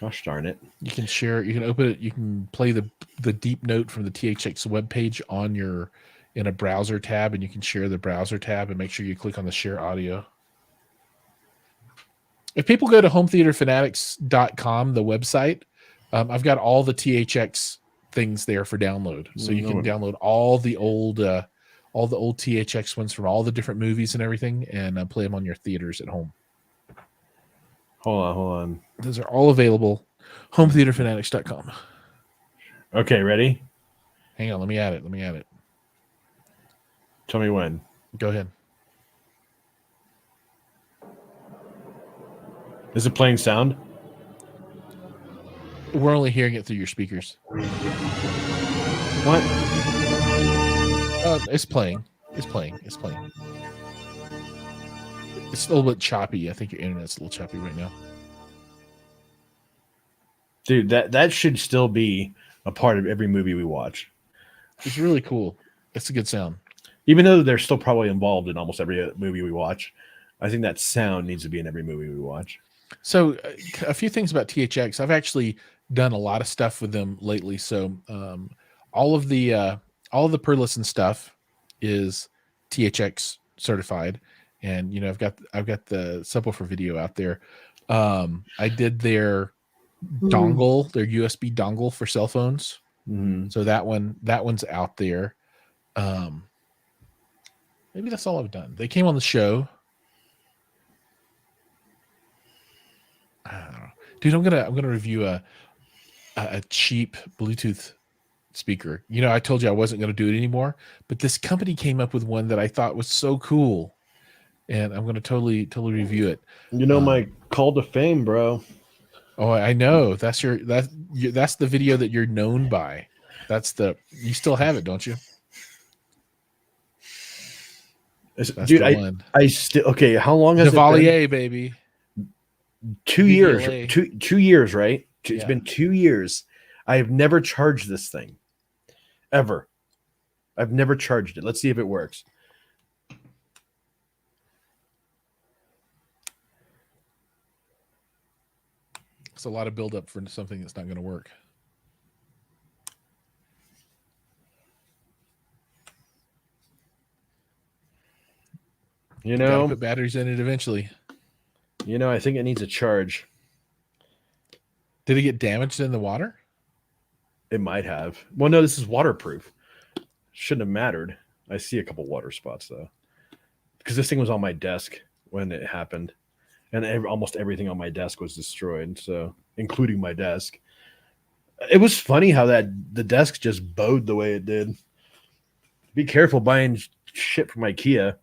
Gosh darn it! You can share. You can open it. You can play the deep note from the THX webpage in a browser tab, and you can share the browser tab and make sure you click on the share audio. If people go to hometheaterfanatics.com, the website, I've got all the THX things there for download. So you can download all the old THX ones from all the different movies and everything, and play them on your theaters at home. Hold on. Those are all available. Hometheaterfanatics.com. Okay, ready? Hang on, let me add it. Tell me when. Go ahead. Is it playing sound? We're only hearing it through your speakers. What? It's playing. It's a little bit choppy. I think your internet's a little choppy right now. Dude, that should still be a part of every movie we watch. It's really cool. It's a good sound. Even though they're still probably involved in almost every movie we watch, I think that sound needs to be in every movie we watch. So a few things about THX. I've actually done a lot of stuff with them lately. So all of the Perlisten stuff is THX certified, and I've got the subwoofer video out there. I did their dongle, their USB dongle for cell phones. Mm-hmm. So that one's out there. Maybe that's all I've done. They came on the show. I don't know. Dude, I'm gonna review a cheap Bluetooth speaker. I told you I wasn't gonna do it anymore, but this company came up with one that I thought was so cool, and I'm gonna totally review it. My call to fame, bro. Oh, I know. That's the video that you're known by. You still have it, don't you? Dude, I still okay. How long has Chevalier, baby? 2 years. 2 years, right? It's Yeah. been 2 years. I have never charged this thing, ever. I've never charged it. Let's see if it works. It's a lot of buildup for something that's not going to work. Gotta put batteries in it eventually. I think it needs a charge. Did it get damaged in the water? It might have. Well, no, this is waterproof. Shouldn't have mattered. I see a couple water spots though, because this thing was on my desk when it happened, and almost everything on my desk was destroyed. So, including my desk. It was funny how the desk just bowed the way it did. Be careful buying shit from IKEA.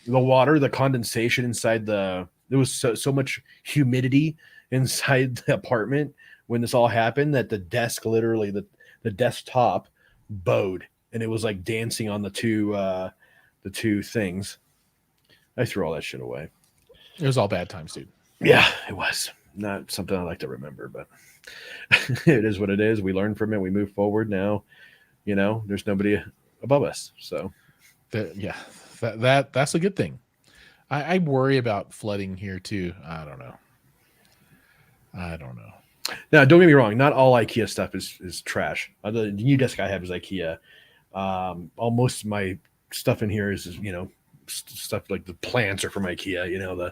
The water, the condensation inside there was so much humidity inside the apartment when this all happened that the desk, literally the desktop, bowed, and it was like dancing on the two things. I threw all that shit away. It was all bad times, dude. Yeah, it was. not something I like to remember, but it is what it is. We learn from it. We move forward now. There's nobody above us. So that's a good thing. I worry about flooding here too. I don't know. Now, don't get me wrong. Not all IKEA stuff is trash. The new desk I have is IKEA. Almost my stuff in here is stuff like the plants are from IKEA.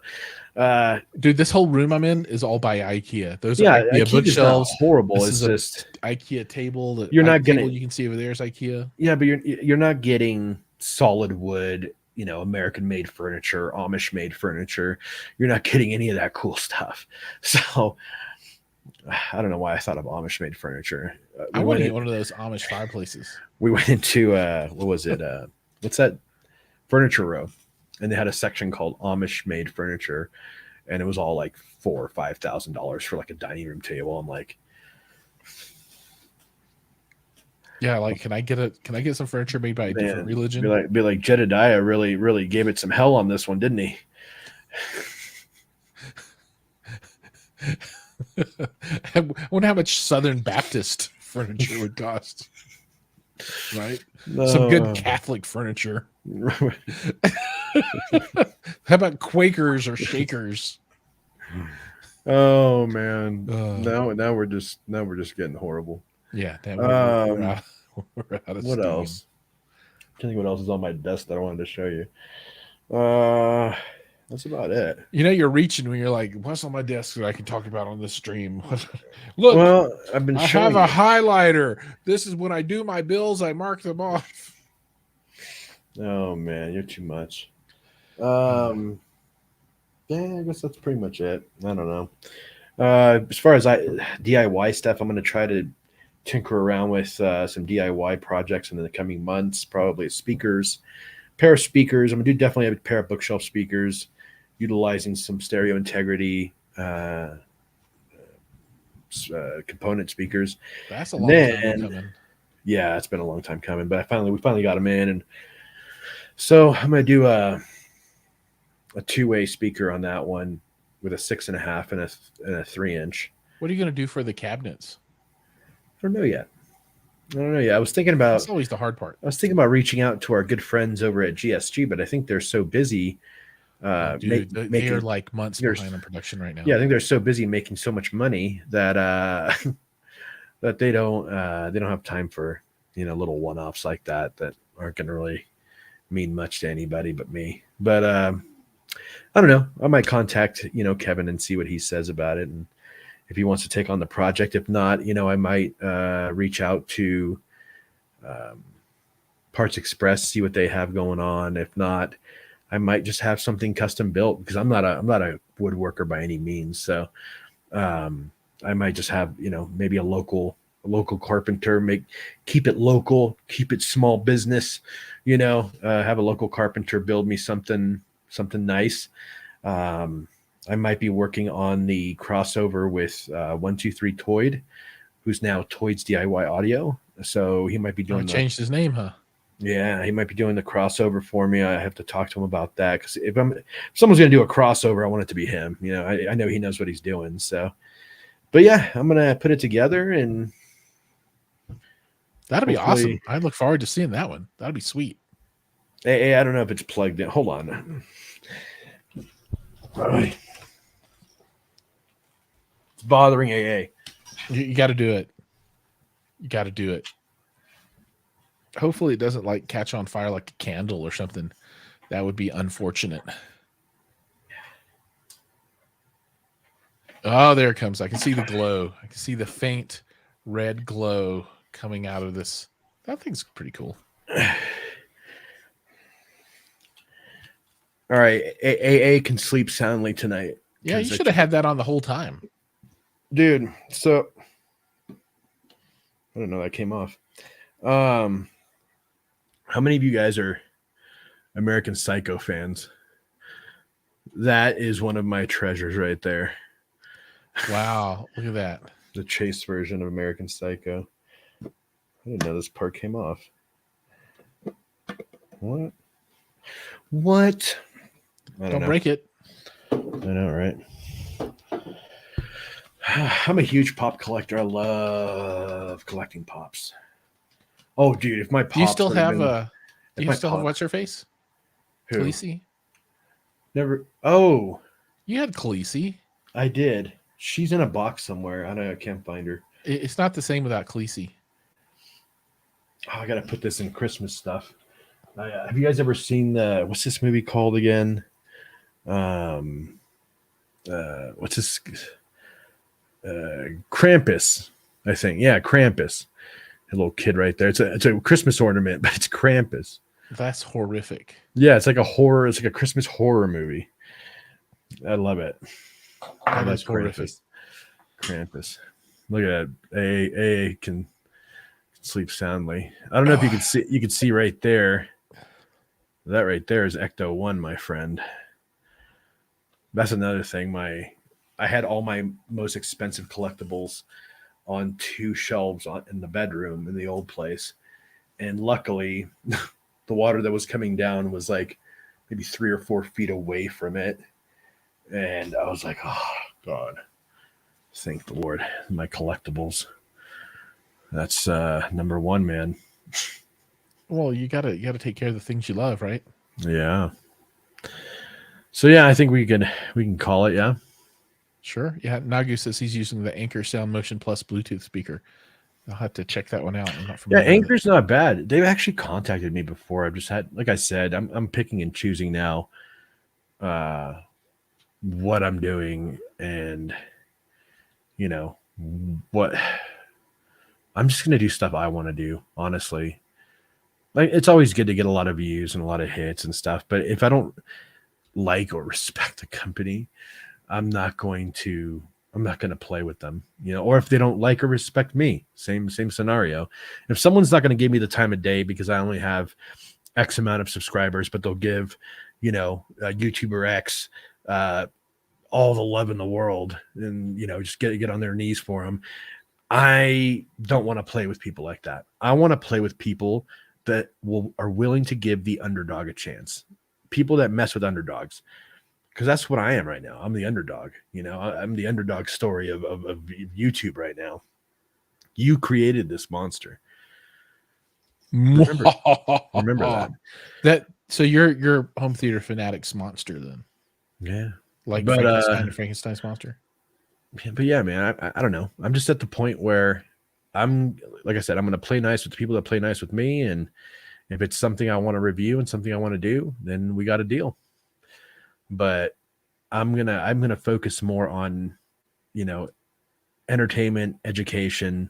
Dude, this whole room I'm in is all by IKEA. Those are IKEA IKEA bookshelves. is not horrible. This It's is just IKEA table. The you're not table gonna. you can see over there is IKEA. Yeah, but you're not getting solid wood. American made furniture, Amish made furniture. You're not getting any of that cool stuff. So I don't know why I thought of Amish made furniture. I want to get one of those Amish fireplaces. We went into what was it? What's that? Furniture Row, and they had a section called Amish made furniture, and it was all like $4,000 or $5,000 for like a dining room table. I'm like, yeah, like can I get some furniture made by a different religion? Be like Jedediah really gave it some hell on this one, didn't he? I wonder how much Southern Baptist furniture would cost. Right? No. Some good Catholic furniture. How about Quakers or Shakers? Oh man. Now we're just getting horrible. Yeah. We're out of what steam. else? I think what else is on my desk that I wanted to show you. That's about it. You're reaching when you're like, what's on my desk that I can talk about on this stream? Look, well, I have a highlighter. This is when I do my bills, I mark them off. Oh man, you're too much. Yeah, I guess that's pretty much it. I don't know. As far as DIY stuff, I'm going to try to tinker around with some DIY projects in the coming months. Probably pair of speakers. I'm going to definitely have a pair of bookshelf speakers, utilizing some stereo integrity component speakers. That's a long time coming. Yeah, it's been a long time coming, but we finally got them in, and so I'm going to do a two-way speaker on that one with a 6.5 and a 3-inch. What are you going to do for the cabinets? I don't know yet. I was thinking about. That's always the hard part. I was thinking about reaching out to our good friends over at GSG, but I think they're so busy. They are like months behind on production right now. Yeah, I think they're so busy making so much money that that they don't have time for little one-offs like that aren't going to really mean much to anybody but me. But I don't know. I might contact Kevin and see what he says about it, and if he wants to take on the project. If not, I might reach out to Parts Express, see what they have going on. If not, I might just have something custom built, because I'm not a woodworker by any means. So I might just have maybe a local carpenter, keep it local, keep it small business. Have a local carpenter build me something nice. I might be working on the crossover with 123 Toyd, who's now Toyd's DIY Audio. So he might be doing. Changed his name, huh? Yeah, he might be doing the crossover for me. I have to talk to him about that, because if someone's going to do a crossover, I want it to be him. I know he knows what he's doing. So, but yeah, I'm going to put it together, and that'll be awesome. I look forward to seeing that one. That'll be sweet. Hey, I don't know if it's plugged in. Hold on. All right. It's bothering AA. You got to do it. You got to do it. Hopefully it doesn't like catch on fire like a candle or something. That would be unfortunate. Oh, there it comes. I can see the glow. I can see the faint red glow coming out of this. That thing's pretty cool. All right. AA can sleep soundly tonight. Yeah, you should have had that on the whole time. Dude, so I don't know, that came off. How many of you guys are American Psycho fans? That is one of my treasures right there. Wow, look at that. The chase version of American Psycho. I didn't know this part came off. What? Don't break it. I know, right? I'm a huge pop collector. I love collecting pops. Oh, dude, if my Do you pops still would have have been, do if you my still have pop, what's her face? who Khaleesi? never, oh, You had Khaleesi. I did. She's in a box somewhere. I don't know. I can't find her. It's not the same without Khaleesi. Oh, I gotta put this in Christmas stuff. Have you guys ever seen the what's this movie called again? Um, what's this? Krampus, I think. Yeah, Krampus. A little kid right there. It's a Christmas ornament, but it's Krampus. That's horrific. Yeah, it's like a horror. It's like a Christmas horror movie. I love it. I That love is horrific. Krampus. Krampus. Look at that. A can sleep soundly. I don't know if you could see. You could see right there. That right there is Ecto 1, my friend. That's another thing. I had all my most expensive collectibles on 2 shelves in the bedroom in the old place, and luckily, the water that was coming down was like maybe 3 or 4 feet away from it, and I was like, oh God, thank the Lord, my collectibles. That's number one, man. Well, you gotta take care of the things you love, right? Yeah. So yeah, I think we can call it. Yeah. Sure. Yeah. Nagu says he's using the Anchor Sound Motion Plus Bluetooth speaker. I'll have to check that one out. I'm not Yeah, familiar. with Anchor's not bad. They've actually contacted me before. I've just had, like I said, I'm picking and choosing now what I'm doing, and you know what I'm just gonna do stuff I want to do, honestly. Like, it's always good to get a lot of views and a lot of hits and stuff, but if I don't like or respect the company, I'm not going to play with them, or if they don't like or respect me, same scenario. If someone's not going to give me the time of day because I only have X amount of subscribers, but they'll give, YouTuber X all the love in the world, and just get on their knees for them. I don't want to play with people like that. I want to play with people that are willing to give the underdog a chance. People that mess with underdogs, because that's what I am right now. I'm the underdog. I'm the underdog story of YouTube right now. You created this monster. Remember that. So you're home theater fanatics monster then? Yeah, like but Frankenstein's monster. But yeah, man, I don't know. I'm just at the point where like I said, I'm going to play nice with the people that play nice with me, and if it's something I want to review and something I want to do, then we got a deal. But I'm gonna focus more on, entertainment, education,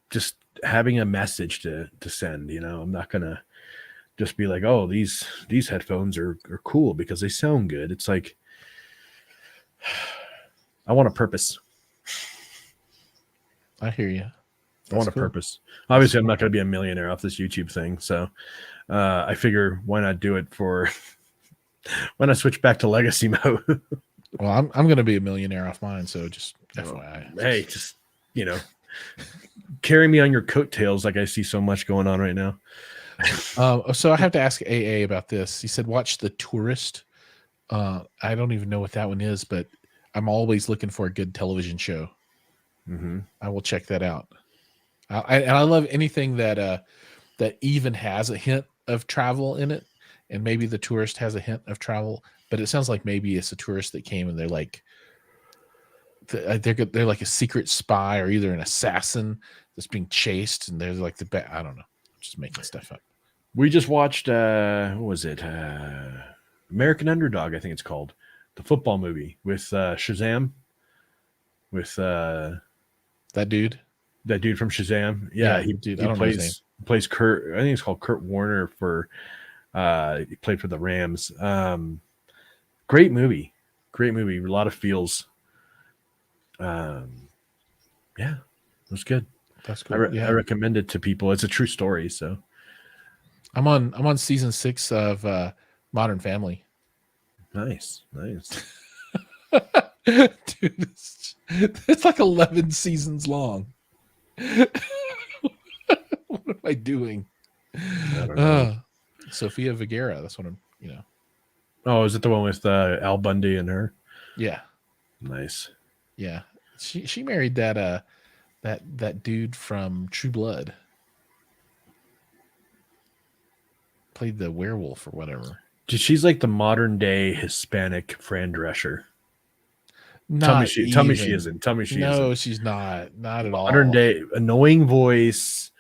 just having a message to send. I'm not gonna just be like, oh, these headphones are cool because they sound good. It's like, I want a purpose. I hear you. I want a purpose. Obviously, I'm not going to be a millionaire off this YouTube thing, so I figure why not do it for why not switch back to legacy mode? Well, I'm going to be a millionaire off mine, so just FYI. Hey, just carry me on your coattails, like I see so much going on right now. So I have to ask AA about this. He said, watch The Tourist. I don't even know what that one is, but I'm always looking for a good television show. Mm-hmm. I will check that out. I love anything that even has a hint of travel in it, and maybe The Tourist has a hint of travel, but it sounds like maybe it's a tourist that came and they're like they're like a secret spy or either an assassin that's being chased, and they're like I don't know, just making stuff up. We just watched what was it? American Underdog, I think it's called, the football movie with Shazam, with that dude from Shazam. Yeah, he plays Kurt. I think it's called Kurt Warner for. He played for the Rams. Great movie. A lot of feels. Yeah, it was good. That's cool. I recommend it to people. It's a true story. So I'm on season 6 of Modern Family. Nice. Dude, it's like 11 seasons long. What am I doing? I don't know. Sofia Vergara. That's what I'm. Oh, is it the one with Al Bundy and her? Yeah. Nice. Yeah, she married that that dude from True Blood. Played the werewolf or whatever. She's like the modern day Hispanic Fran Drescher. Tell me Not she even. isn't. Tell me she No, isn't. she's not. Not at Modern all. day, annoying voice,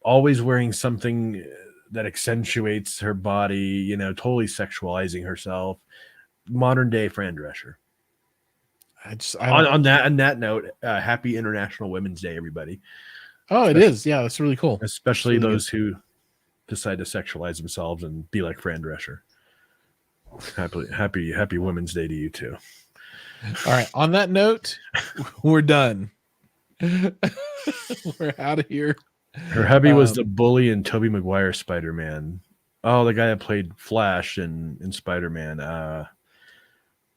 always wearing something that accentuates her body, you know, totally sexualizing herself. Modern day Fran Drescher. I don't. On that note, happy International Women's Day, everybody. Oh, it is. Yeah, that's really cool. Especially really those who decide to sexualize themselves and be like Fran Drescher. Happy Women's Day to you too. All right. On that note, we're done. We're out of here. Her hubby was the bully in Tobey Maguire Spider-Man. Oh, the guy that played Flash in Spider-Man.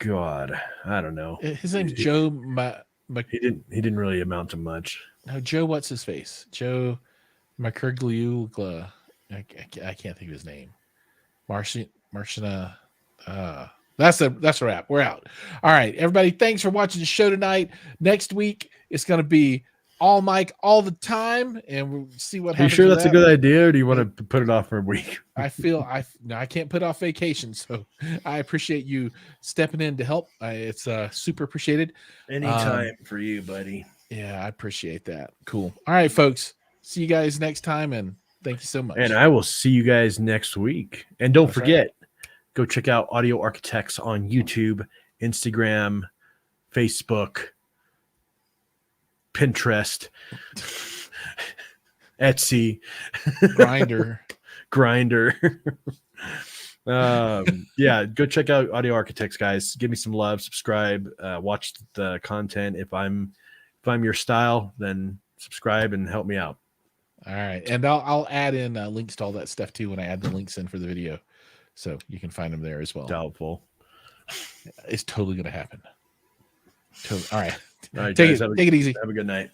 God, I don't know. His name's Joe. He didn't really amount to much. No, Joe. What's his face? Joe McCurgliugla. I can't think of his name. Marciana. That's a wrap. We're out. All right, everybody. Thanks for watching the show tonight. Next week it's going to be all Mike all the time, and we'll see what happens. Are you sure that's a good idea, or do you want to put it off for a week? I can't put off vacation, so I appreciate you stepping in to help. It's super appreciated. Anytime for you, buddy. Yeah, I appreciate that. Cool. All right, folks. See you guys next time, and thank you so much. And I will see you guys next week. And don't forget, go check out Audio Architects on YouTube, Instagram, Facebook, Pinterest, Etsy, Grinder. Yeah, go check out Audio Architects, guys. Give me some love, subscribe, watch the content. If I'm your style, then subscribe and help me out. All right, and I'll add in links to all that stuff too when I add the links in for the video, so you can find them there as well. Doubtful. It's totally gonna happen. All right. All right, Take guys, it easy. Have a good night.